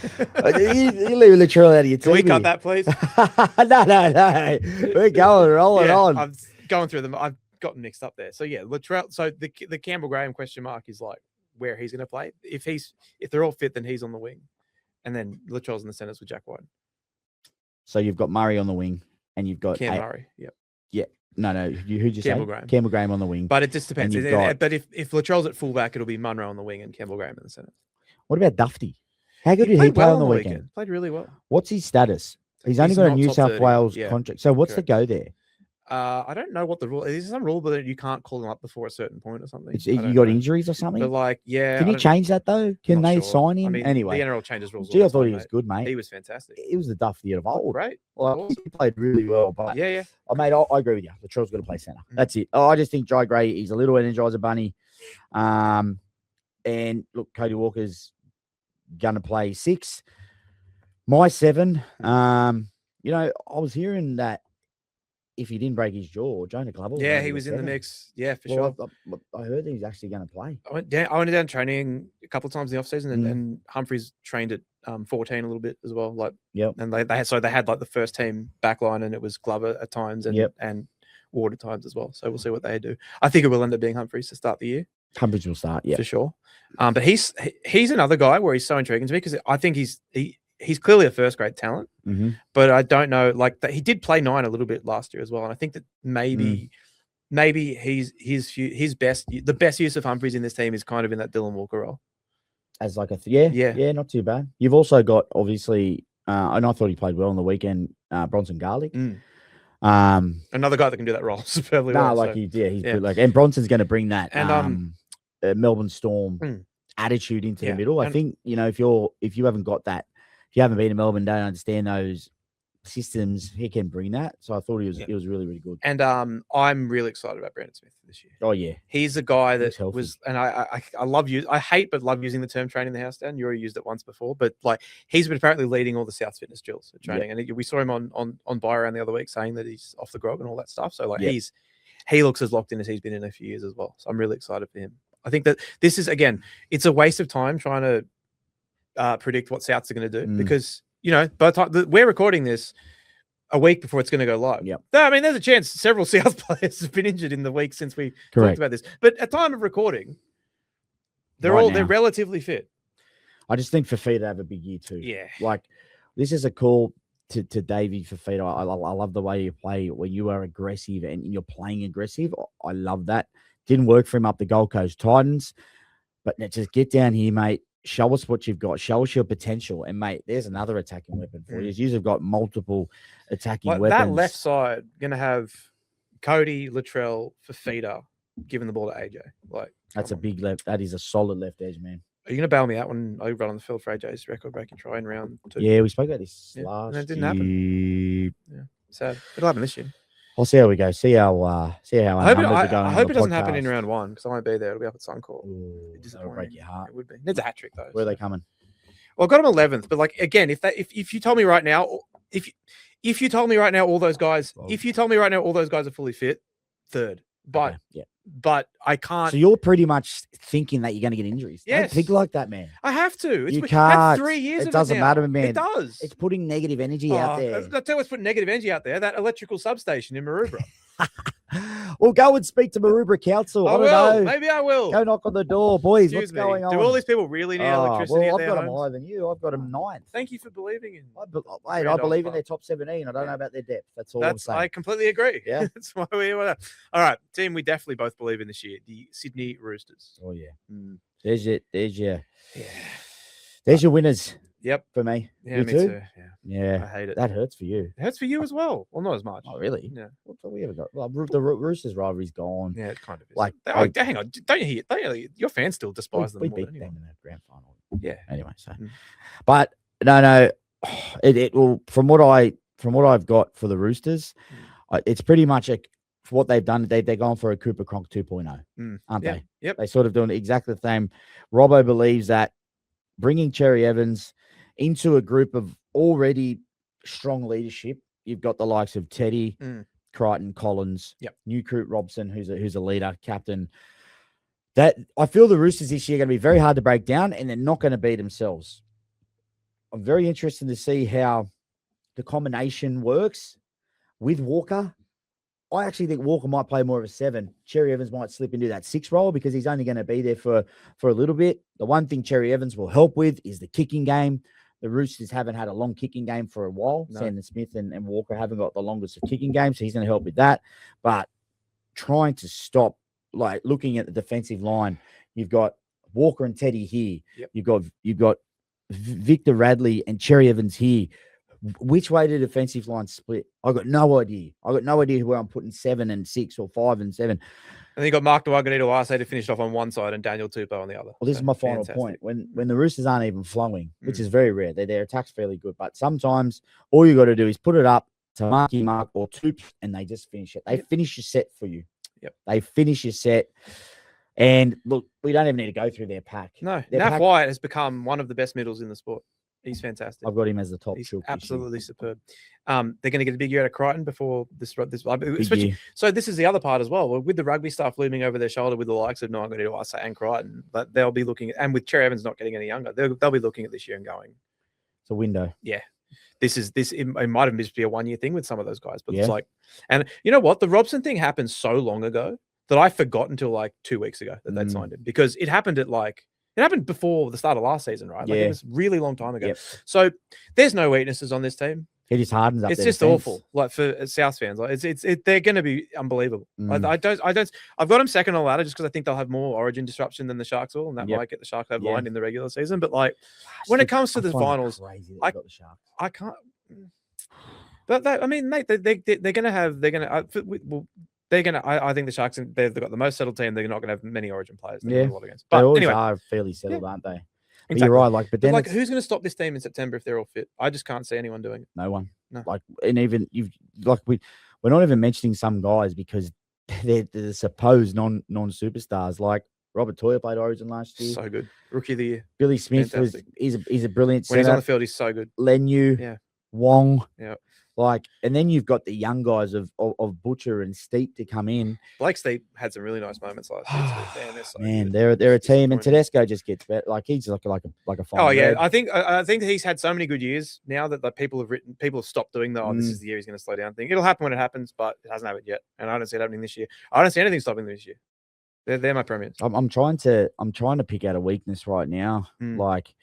leave Latrell out of your team. Can we cut that, please? No. We're going, rolling on. I'm going through them. I've gotten mixed up there. So, yeah, Latrell. So, the Campbell Graham question mark is like where he's going to play. If they're all fit, then he's on the wing. And then Latrell's in the centers with Jack White. So, you've got Murray on the wing and you've got Murray. Yep. Yeah. No. Who'd you Campbell say? Graham. Campbell Graham on the wing. But it just depends. But if Latrell's at fullback, it'll be Munro on the wing and Campbell Graham in the centre. What about Dufty? How good did he play on the weekend? Played really well. What's his status? He's only got a New South Wales contract. So what's the go there? I don't know what the rule is. There's some rule that you can't call him up before a certain point or something. You got injuries or something? But can you change that though? Can they sign him? Anyway, the NRL changes rules. I thought he was good, mate. He was fantastic. He was the Dufty of old. Right. Well, he played really well. But yeah. I agree with you. Latrell's got to play centre. That's it. I just think Jai Gray, he's a little Energizer bunny. And look, Cody Walker's going to play 6. My 7. I was hearing that if he didn't break his jaw, Jonah Glover. Yeah, he was in the mix. Yeah, for sure. I heard that he's actually going to play. I went down training a couple of times in the offseason, and Humphreys trained at 14 a little bit as well. And they had like the first team backline, and it was Glover at times and Ward at times as well. So we'll see what they do. I think it will end up being Humphreys to start the year. Humphreys will start, yeah, for sure. But he's another guy where he's so intriguing to me because I think he's clearly a first grade talent, but I don't know, like that he did play 9 a little bit last year as well. And I think that maybe the best use of Humphreys in this team is kind of in that Dylan Walker role. As like yeah, not too bad. You've also got obviously, and I thought he played well on the weekend, Bronson Garlick. Another guy that can do that role superbly well. He's good. And Bronson's going to bring that and Melbourne Storm attitude into the middle. I think if you haven't got that. If you haven't been to Melbourne, don't understand those systems, he can bring that. So I thought he was really, really good. And I'm really excited about Brandon Smith this year. Oh, yeah. He's a guy that was, and I hate but love using the term training the house down. You already used it once before, but like he's been apparently leading all the South fitness drills at training. And we saw him on Byron the other week saying that he's off the grog and all that stuff. So like he looks as locked in as he's been in a few years as well. So I'm really excited for him. I think that this is, again, it's a waste of time trying to predict what Souths are going to do because by the time we're recording this a week before it's going to go live. I mean, there's a chance several South players have been injured in the week since we talked about this. But at time of recording, they're relatively fit. I just think Fafita to have a big year too. Yeah, like this is a call to Davey Fafita. I love the way you play when you are aggressive and you're playing aggressive. I love that. Didn't work for him up the Gold Coast Titans, but just get down here, mate. Show us what you've got. Show us your potential. And, mate, there's another attacking weapon for you. You've got multiple attacking weapons. That left side going to have Cody, Latrell, Fafita, giving the ball to AJ. Like That's a big left. That is a solid left edge, man. Are you going to bail me out when I run on the field for AJ's record-breaking try in round 2? Yeah, we spoke about this Yeah, and last it didn't year. Yeah, sad. It'll happen this year. I'll see how we go. See how our numbers are going. I hope it doesn't happen in round 1 because I won't be there. It'll be up at Suncorp. That'll break your heart. It would be. Needs a hat trick though. Where are they coming? Well, I got them 11th, but like again, if you told me right now, if you told me right now all those guys, if you told me right now all those guys are fully fit, 3rd. But but I can't. So you're pretty much thinking that you're going to get injuries. Yes. Don't think like that, man. I have to. You can't. 3 years. It doesn't matter, man. It does. It's putting negative energy out there. I'll tell you what's putting negative energy out there. That electrical substation in Maroubra. Well, go and speak to Maroubra Council. I don't know. Maybe I will. Go knock on the door, boys. Excuse what's me. going on? Do all these people really need electricity? Well, at I've their got them homes? higher than you. I've got them 9th. Thank you for believing in. I believe in their top 17. I don't know about their depth. That's all I'm saying. I completely agree. Yeah. That's why we were. All right, team we definitely both believe in this year, the Sydney Roosters. Oh yeah. Mm. There's your winners. Yep. For me. Yeah, you me too? too. Yeah. Yeah. I hate it. That hurts for you. It hurts for you as well. Well, not as much. Oh really? Yeah. What have we ever got? Well, the Roosters rivalry's gone. Yeah, it kind of is. Like, hang on, don't you hear? Your fans still despise them. We more beat than them anyone. in the grand final. Yeah. Anyway, so, but no, it will. From what I've got for the Roosters, it's pretty much for what they've done. They're going for a Cooper Cronk 2.0, aren't they? Yep. They sort of doing exactly the same. Robbo believes that bringing Cherry Evans into a group of already strong leadership, you've got the likes of Teddy, Crichton, Collins, Newcroot, Robson, who's a leader, captain. That I feel the Roosters this year are going to be very hard to break down, and they're not going to be themselves. I'm very interested to see how the combination works with Walker. I actually think Walker might play more of a 7. Cherry Evans might slip into that 6 role because he's only going to be there for a little bit. The one thing Cherry Evans will help with is the kicking game. The Roosters haven't had a long kicking game for a while. No. Sandon Smith and Walker haven't got the longest of kicking games, so he's going to help with that. But trying to stop, like looking at the defensive line, you've got Walker and Teddy here. Yep. You've got Victor Radley and Cherry Evans here. Which way the defensive line split? I got no idea. Where I'm putting 7 and 6 or 5 and 7. And then you got Mark Dwagganito to finish off on one side and Daniel Tupou on the other. Well, this is my final point. When the Roosters aren't even flowing, which is very rare, their attack's fairly good. But sometimes all you got to do is put it up to Mark or Tup, and they just finish it. They finish your set for you. Yep. They finish your set. And look, we don't even need to go through their pack. No, Naf Wyatt has become one of the best middles in the sport. He's fantastic. I've got him as the top. He's absolutely superb. They're going to get a big year out of Crichton before this. So this is the other part as well. With the rugby stuff looming over their shoulder, with the likes of Nwanganito and Crichton, but they'll be looking at, and with Cherry Evans not getting any younger, they'll be looking at this year and going, it's a window. Yeah, it might have just be a 1 year thing with some of those guys, but it's like, and you know what, the Robson thing happened so long ago that I forgot until like 2 weeks ago that they'd signed him, because it happened it happened before the start of last season, right? Like it was a really long time ago. Yep. So there's no weaknesses on this team. It just hardens up. It's just awful. Like for South fans, like they're going to be unbelievable. I've got them second on the ladder just because I think they'll have more origin disruption than the Sharks will, and that might get the Sharks over the line in the regular season. But like when it comes to the finals, I can't. But I mean, mate, I think the Sharks, they've got the most settled team. They're not going to have many origin players. Yeah, but they always anyway, are fairly settled, aren't they? Exactly. But you're right. But then who's going to stop this team in September if they're all fit? I just can't see anyone doing it. No one. No. And even we're not even mentioning some guys because they're the supposed non superstars. Like Rabbitohs played Origin last year. So good, rookie of the year. Billy Smith he's a brilliant. When he's on the field, he's so good. Lenu, Wong, yeah. And then you've got the young guys of Butcher and Steep to come in. Blake Steep had some really nice moments last year. Man, they're a team, and Tedesco just gets better. Like he's like a fine. Oh yeah, I think he's had so many good years now that people have stopped doing the this is the year he's going to slow down thing. It'll happen when it happens, but it hasn't happened yet, and I don't see it happening this year. I don't see anything stopping them this year. They're my premiers. I'm trying to pick out a weakness right now. Like.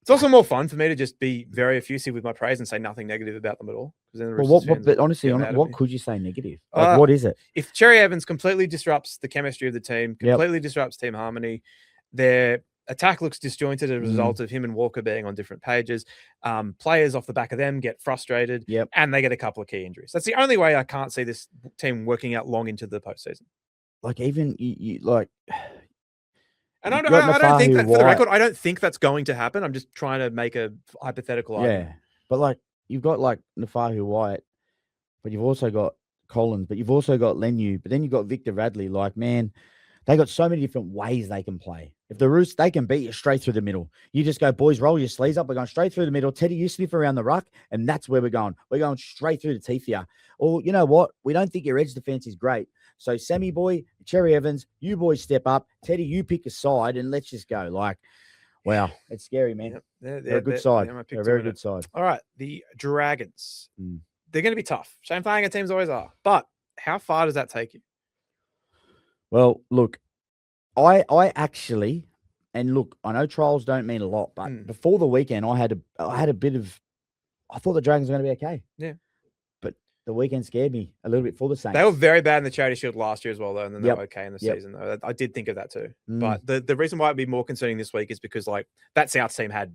It's also more fun for me to just be very effusive with my praise and say nothing negative about them at all. But honestly, what could you say negative? Like, what is it? If Cherry Evans completely disrupts the chemistry of the team, completely disrupts team harmony, their attack looks disjointed as a result of him and Walker being on different pages. Players off the back of them get frustrated, and they get a couple of key injuries. That's the only way I can't see this team working out long into the postseason. like even you like. And I you've don't, got I don't think that, Nafahu for the White. record, I don't think that's going to happen. I'm just trying to make a hypothetical argument. Yeah, but like you've got like Nafahu White, but you've also got Collins, but you've also got Lenu, but then you've got Victor Radley. Like, man, they got so many different ways they can play. If the Roosters, they can beat you straight through the middle. You just go, boys, roll your sleeves up. We're going straight through the middle. Teddy, you sniff around the ruck, and that's where we're going. We're going straight through the teeth here. Or, you know what? We don't think your edge defense is great. So, Sammy boy, Cherry Evans, you boys step up. Teddy, you pick a side, and let's just go. Like, wow, it's scary, man. Yep. They're a good side. They're a very good side. All right, the Dragons. They're going to be tough. Shane Flanagan teams always are. But how far does that take you? Well, look, I actually, and look, I know trials don't mean a lot, but before the weekend, I had a bit of, I thought the Dragons were going to be okay. Yeah. But the weekend scared me a little bit for the Saints. They were very bad in the Charity Shield last year as well, though, and then they were okay in the season, though. I did think of that too. But the reason why it'd be more concerning this week is because, like, that South team had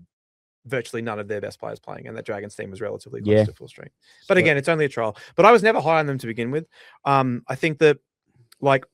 virtually none of their best players playing, and that Dragons team was relatively close to full strength. But again, it's only a trial. But I was never high on them to begin with. I think that, like,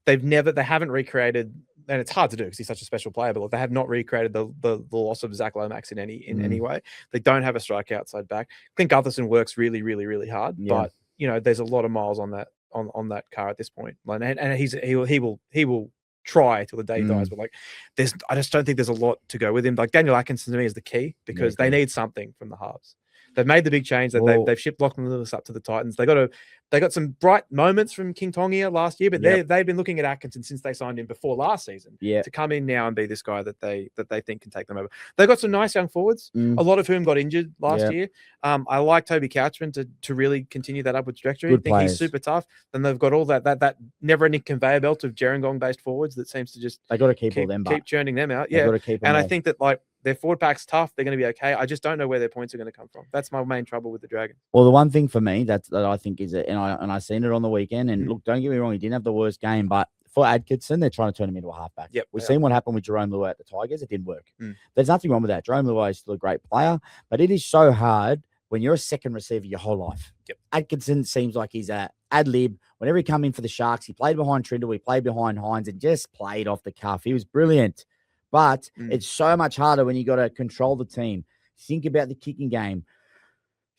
they haven't recreated, and it's hard to do because he's such a special player, but they have not recreated the loss of Zach Lomax in any way. They don't have a strike outside back. I think Gutherson works really, really, really hard, but you know, there's a lot of miles on that car at this point. And he will try till the day he dies, but like I just don't think there's a lot to go with him. Like Daniel Atkinson to me is the key because they need something from the halves. They've made the big change. They've shipped Lachlan Lewis up to the Titans. They got some bright moments from King Tongia last year, but they've been looking at Atkinson since they signed him before last season to come in now and be this guy that they think can take them over. They've got some nice young forwards, a lot of whom got injured last year. I like Toby Couchman to really continue that upward trajectory. I think he's super tough. Then they've got all that never-ending conveyor belt of Gerringong-based forwards that seems to just they got to keep all them, keep churning them out. I think that like their forward pack's tough. They're going to be okay. I just don't know where their points are going to come from. That's my main trouble with the Dragons. Well, the one thing for me that I think is and I seen it on the weekend. And look, don't get me wrong, he didn't have the worst game, but for Atkinson, they're trying to turn him into a halfback. We've seen what happened with Jerome Luai at the Tigers. It didn't work. There's nothing wrong with that. Jerome Luai is still a great player, but it is so hard when you're a second receiver your whole life. Atkinson seems like he's a ad lib. Whenever he come in for the Sharks, he played behind Trindle, he played behind Hines, and just played off the cuff. He was brilliant. But it's so much harder when you got to control the team. Think about the kicking game.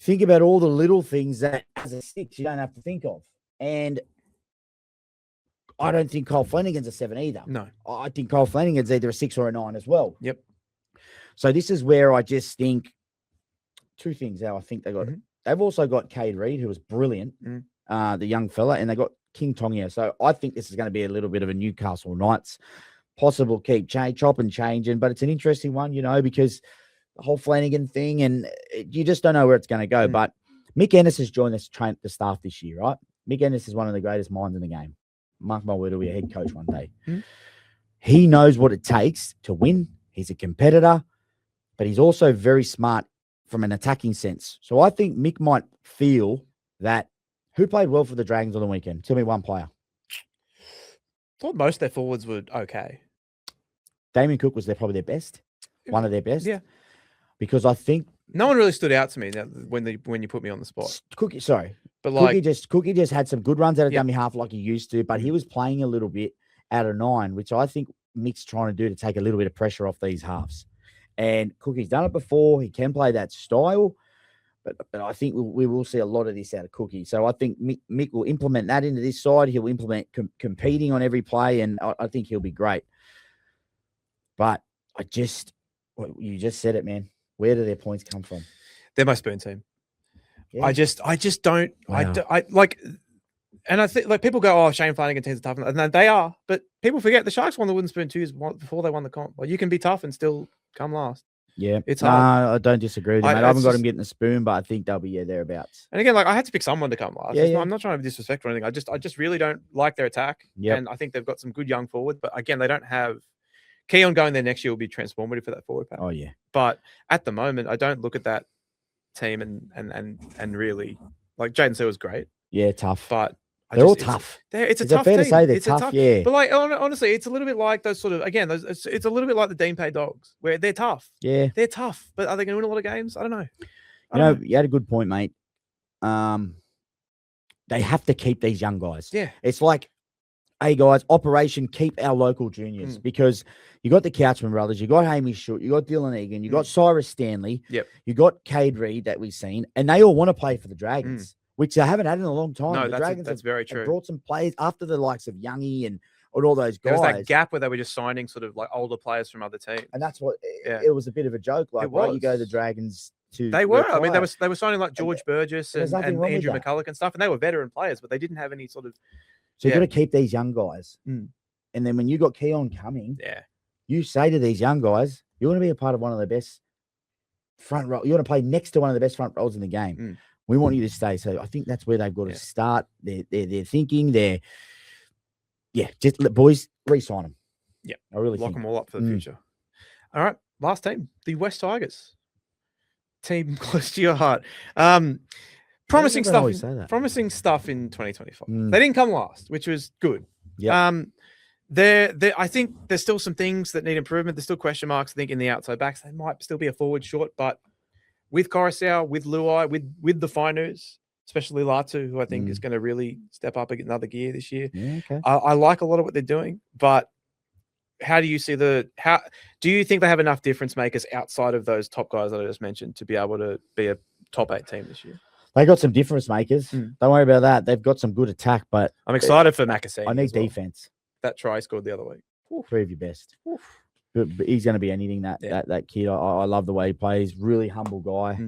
Think about all the little things that as a six you don't have to think of. And I don't think Cole Flanagan's a 7 either. No. I think Cole Flanagan's either a 6 or a 9 as well. Yep. So this is where I just think two things how I think they got. They've also got Cade Reed, who was brilliant, the young fella, and they got King Tongia. So I think this is going to be a little bit of a Newcastle Knights possible chop and changing, but it's an interesting one, you know, because the whole Flanagan thing, and you just don't know where it's going to go. But Mick Ennis has joined the staff this year, right? Mick Ennis is one of the greatest minds in the game. Mark my word, he'll be a head coach one day. He knows what it takes to win. He's a competitor, but he's also very smart from an attacking sense. So I think Mick might feel that who played well for the Dragons on the weekend? Tell me one player. I thought most of their forwards were okay. Damien Cook was probably their best, one of their best. Yeah. Because I think no one really stood out to me when you put me on the spot. Cookie, sorry. But like Cookie just had some good runs out of dummy half like he used to, but he was playing a little bit out of 9, which I think Mick's trying to do to take a little bit of pressure off these halves. And Cookie's done it before. He can play that style. But I think we will see a lot of this out of Cookie. So I think Mick will implement that into this side. He'll implement competing on every play, and I think he'll be great. But you just said it, man. Where do their points come from? They're my spoon team. Yeah. I just don't. Wow. I like, and I think like people go, "Oh, Shane Flanagan teams are tough," and they are. But people forget the Sharks won the wooden spoon 2 years before they won the comp. Like you can be tough and still come last. Yeah, it's hard. I don't disagree with you, mate. I haven't got them getting the spoon, but I think they'll be thereabouts. And again, like I had to pick someone to come last. I'm not trying to be disrespectful or anything. I just really don't like their attack. And I think they've got some good young forwards, but again, they don't have Keon going there next year will be transformative for that forward pack. Oh yeah. But at the moment, I don't look at that team and really like Jaden Searle was great. Yeah, tough. But they're all tough. It's a Is tough it fair team. to say they're tough? Yeah. But like honestly, it's a little bit like those sort of it's a little bit like the Dean Pay Dogs where they're tough. Yeah, they're tough. But are they going to win a lot of games? I don't know. You had a good point, mate. They have to keep these young guys. Yeah, it's like hey guys, operation keep our local juniors because you got the Couchman brothers, you got Hamish Schutt, you got Dylan Egan, you got Cyrus Stanley, you got Cade Reed that we've seen, and they all want to play for the Dragons, which they haven't had in a long time. No, the Dragons that's very true. Have brought some players after the likes of Youngie and all those guys. There was that gap where they were just signing sort of like older players from other teams, and that's what it was a bit of a joke. Like, right, you go to the Dragons. They were. I mean, they were signing like George Burgess and Andrew McCulloch and stuff, and they were veteran players, but they didn't have any sort of. So you got to keep these young guys, and then when you got Keon coming, you say to these young guys, you want to be a part of one of the best front row. You want to play next to one of the best front rows in the game. We want you to stay. So I think that's where they've got to start. They're thinking. Just let boys re-sign them. Yeah, I really lock them all up for the future. All right, last team, the West Tigers. Team close to your heart. Promising stuff. Promising stuff in 2025. They didn't come last, which was good. Yeah. I think there's still some things that need improvement. There's still question marks. I think in the outside backs, they might still be a forward short, but with Coruscant, with Luai, with the Finus, especially Latu, who I think is going to really step up another gear this year. Yeah, okay. I like a lot of what they're doing, but how do you see do you think they have enough difference makers outside of those top guys that I just mentioned to be able to be a top 8 team this year? They got some difference makers. Don't worry about that. They've got some good attack, but I'm excited for Makasini. I need defense. That try scored the other week. 3 of your best. But he's going to be anything, that kid. I love the way he plays. Really humble guy.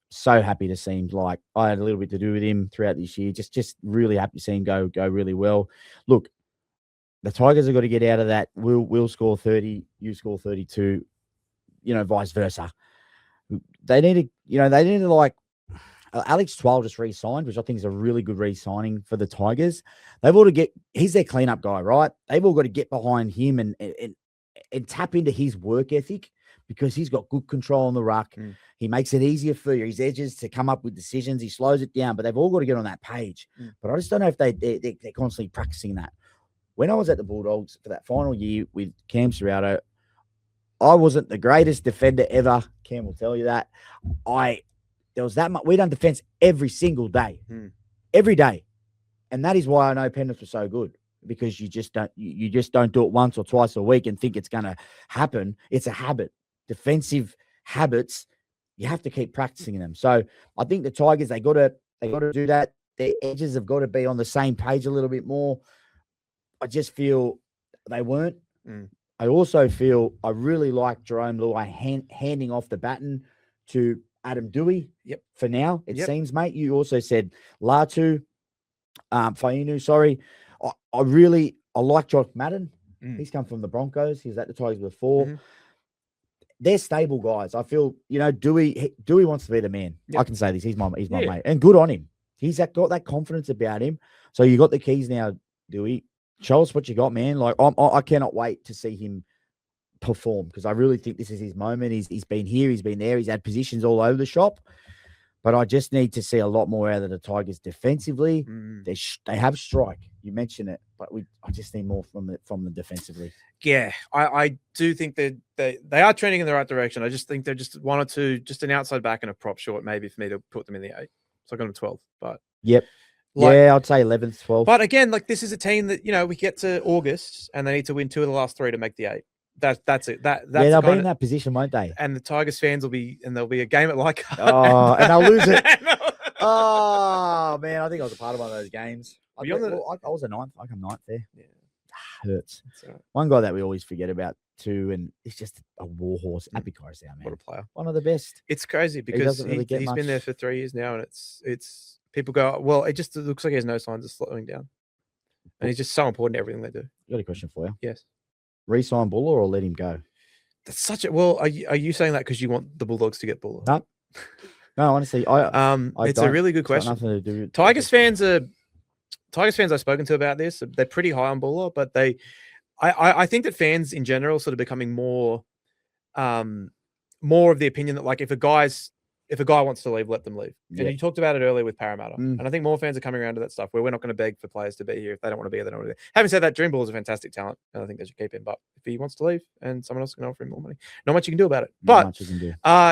So happy to see him. Like, I had a little bit to do with him throughout this year. Just really happy to see him go really well. Look, the Tigers have got to get out of that. We'll score 30, you score 32, vice versa. They need to like, Alex Twal just re-signed, which I think is a really good re-signing for the Tigers. They've all to he's their cleanup guy, right? They've all got to get behind him and tap into his work ethic because he's got good control on the ruck. He makes it easier for his edges to come up with decisions. He slows it down, but they've all got to get on that page. But I just don't know if they're constantly practicing that. When I was at the Bulldogs for that final year with Cam Serrato, I wasn't the greatest defender ever. Cam will tell you that. There was that much. We done defense every single day, every day, and that is why I know Penrith was so good, because you just don't do it once or twice a week and think it's going to happen. It's a habit. Defensive habits, you have to keep practicing them. So I think the Tigers, they got to do that. Their edges have got to be on the same page a little bit more. I just feel they weren't. I also feel I really like Jerome Luai handing off the baton to Adam Dewey. For now, it seems, mate. You also said Latu, Fainu, sorry. I like Josh Madden. He's come from the Broncos. He was at the Tigers before. They're stable guys. I feel, Dewey wants to be the man. I can say this. He's my mate. And good on him. He's got that confidence about him. So you got the keys now, Dewey. Show us what you got, man. Like, I cannot wait to see him perform, because I really think this is his moment. He's been here, he's been there, he's had positions all over the shop. But I just need to see a lot more out of the Tigers defensively. They have strike. You mentioned it, but I just need more from the defensively. Yeah, I do think they are trending in the right direction. I just think they're just one or two, just an outside back and a prop short, maybe, for me to put them in the 8. So I got them 12. But I'd say 11th, 12th. But again, like, this is a team that, we get to August and they need to win 2 of the last 3 to make the 8. That's it. They'll be in that position, won't they? And the Tigers fans there'll be a game at Leichhardt. Oh, and they'll lose it. Oh man, I think I was a part of one of those games. I was a 9th. I come 9th there. Yeah, hurts. Right. One guy that we always forget about too, and it's just a warhorse. Happy Coruscant, man. What a player! One of the best. It's crazy because he's been there for 3 years now, and it's people go, well, it looks like he has no signs of slowing down, and he's just so important to everything they do. Got a question for you? Yes. Re-sign Buller or let him go? That's such a Are you saying that because you want the Bulldogs to get Buller? No, honestly, it's a really good question. Nothing to do with Tigers fans I've spoken to about this. They're pretty high on Buller, but I think that fans in general sort of becoming more of the opinion that, like, if a guy wants to leave, let them leave. And you talked about it earlier with Parramatta. And I think more fans are coming around to that stuff where we're not going to beg for players to be here. If they don't want to be here, they don't want to be here. Having said that, Dream Ball is a fantastic talent, and I think they should keep him. But if he wants to leave and someone else can offer him more money, not much you can do about it. But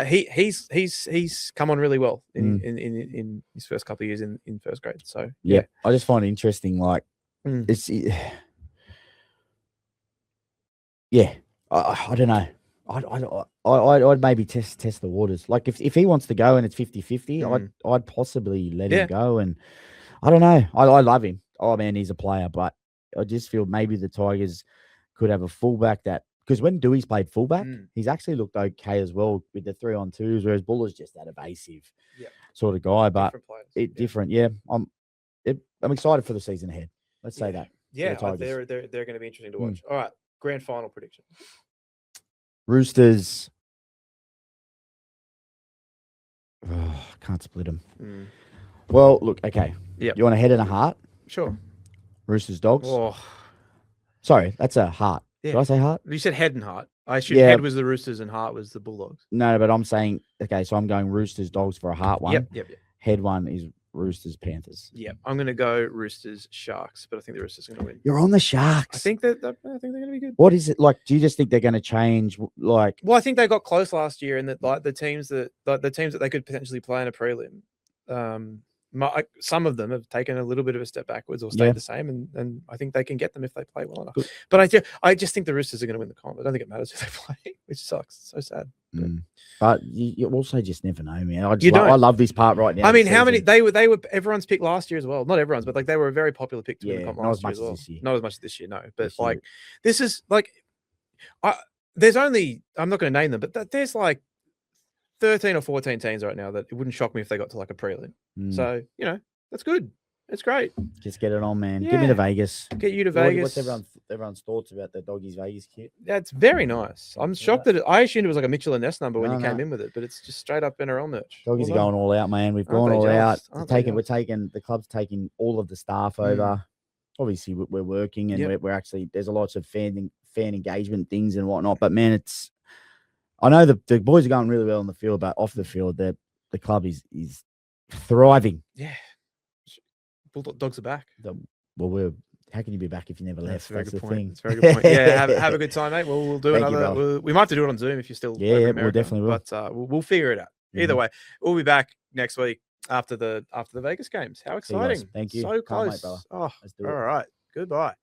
he's come on really well in his first couple of years in first grade. So yeah, I just find it interesting. Like, It's yeah. I don't know. I'd maybe test the waters. Like if he wants to go and it's 50-50, I'd possibly let him go. And I don't know. I love him. Oh man, he's a player, but I just feel maybe the Tigers could have a fullback that, because when Dewey's played fullback, he's actually looked okay as well with the 3-on-2s, whereas Buller's just that evasive sort of guy. But different. Yeah. I'm excited for the season ahead. Let's say that. Yeah, they're going to be interesting to watch. All right, grand final prediction. Roosters. Oh, can't split them. Well, look, okay. Yeah. You want a head and a heart? Sure. Roosters, Dogs. Oh. Sorry, that's a heart. Yeah. Did I say heart? You said head and heart. I assumed head was the Roosters and heart was the Bulldogs. No, but I'm saying, okay, so I'm going Roosters, Dogs for a heart one. Yep. Head one is Roosters, Panthers. Yep. I'm going to go Roosters, Sharks, but I think the Roosters are going to win. You're on the Sharks. I think they're going to be good. What is it like? Do you just think they're going to change? Like, well, I think they got close last year, and that like the teams that they could potentially play in a prelim, some of them have taken a little bit of a step backwards or stayed the same, and I think they can get them if they play well enough. But I just think the Roosters are going to win the comp. I don't think it matters who they play, which sucks. It's so sad. But you also just never know, man. I love this part right now. I mean, how many they were everyone's pick last year as well. Not everyone's, but like they were a very popular pick to win the comp last year as well. Not as much as this year, no. But like this is like, there's only, I'm not going to name them, but there's like 13 or 14 teams right now that it wouldn't shock me if they got to like a prelim. So that's good. It's great. Just get it on, man. Give me to Vegas. Get you to Vegas. What's everyone's thoughts about the Doggies Vegas kit? That's very nice. I'm shocked that I assumed it was like a Mitchell and Ness number when you came in with it, but it's just straight up NRL merch. Doggies are going all out, man. We've gone all out. The club's taking all of the staff over. Obviously, we're working and we're actually, there's a lots of fan engagement things and whatnot. But man, I know the boys are going really well on the field, but off the field, the club is thriving. Yeah. Bulldogs are back. How can you be back if you never left? That's a very good point. That's a very good point. Yeah, have a good time, mate. We'll do another. We might have to do it on Zoom if you're still. Yeah, we definitely will. But we'll figure it out. Either way, we'll be back next week after the Vegas games. How exciting! Thank you. So close. Mate, all right. Goodbye.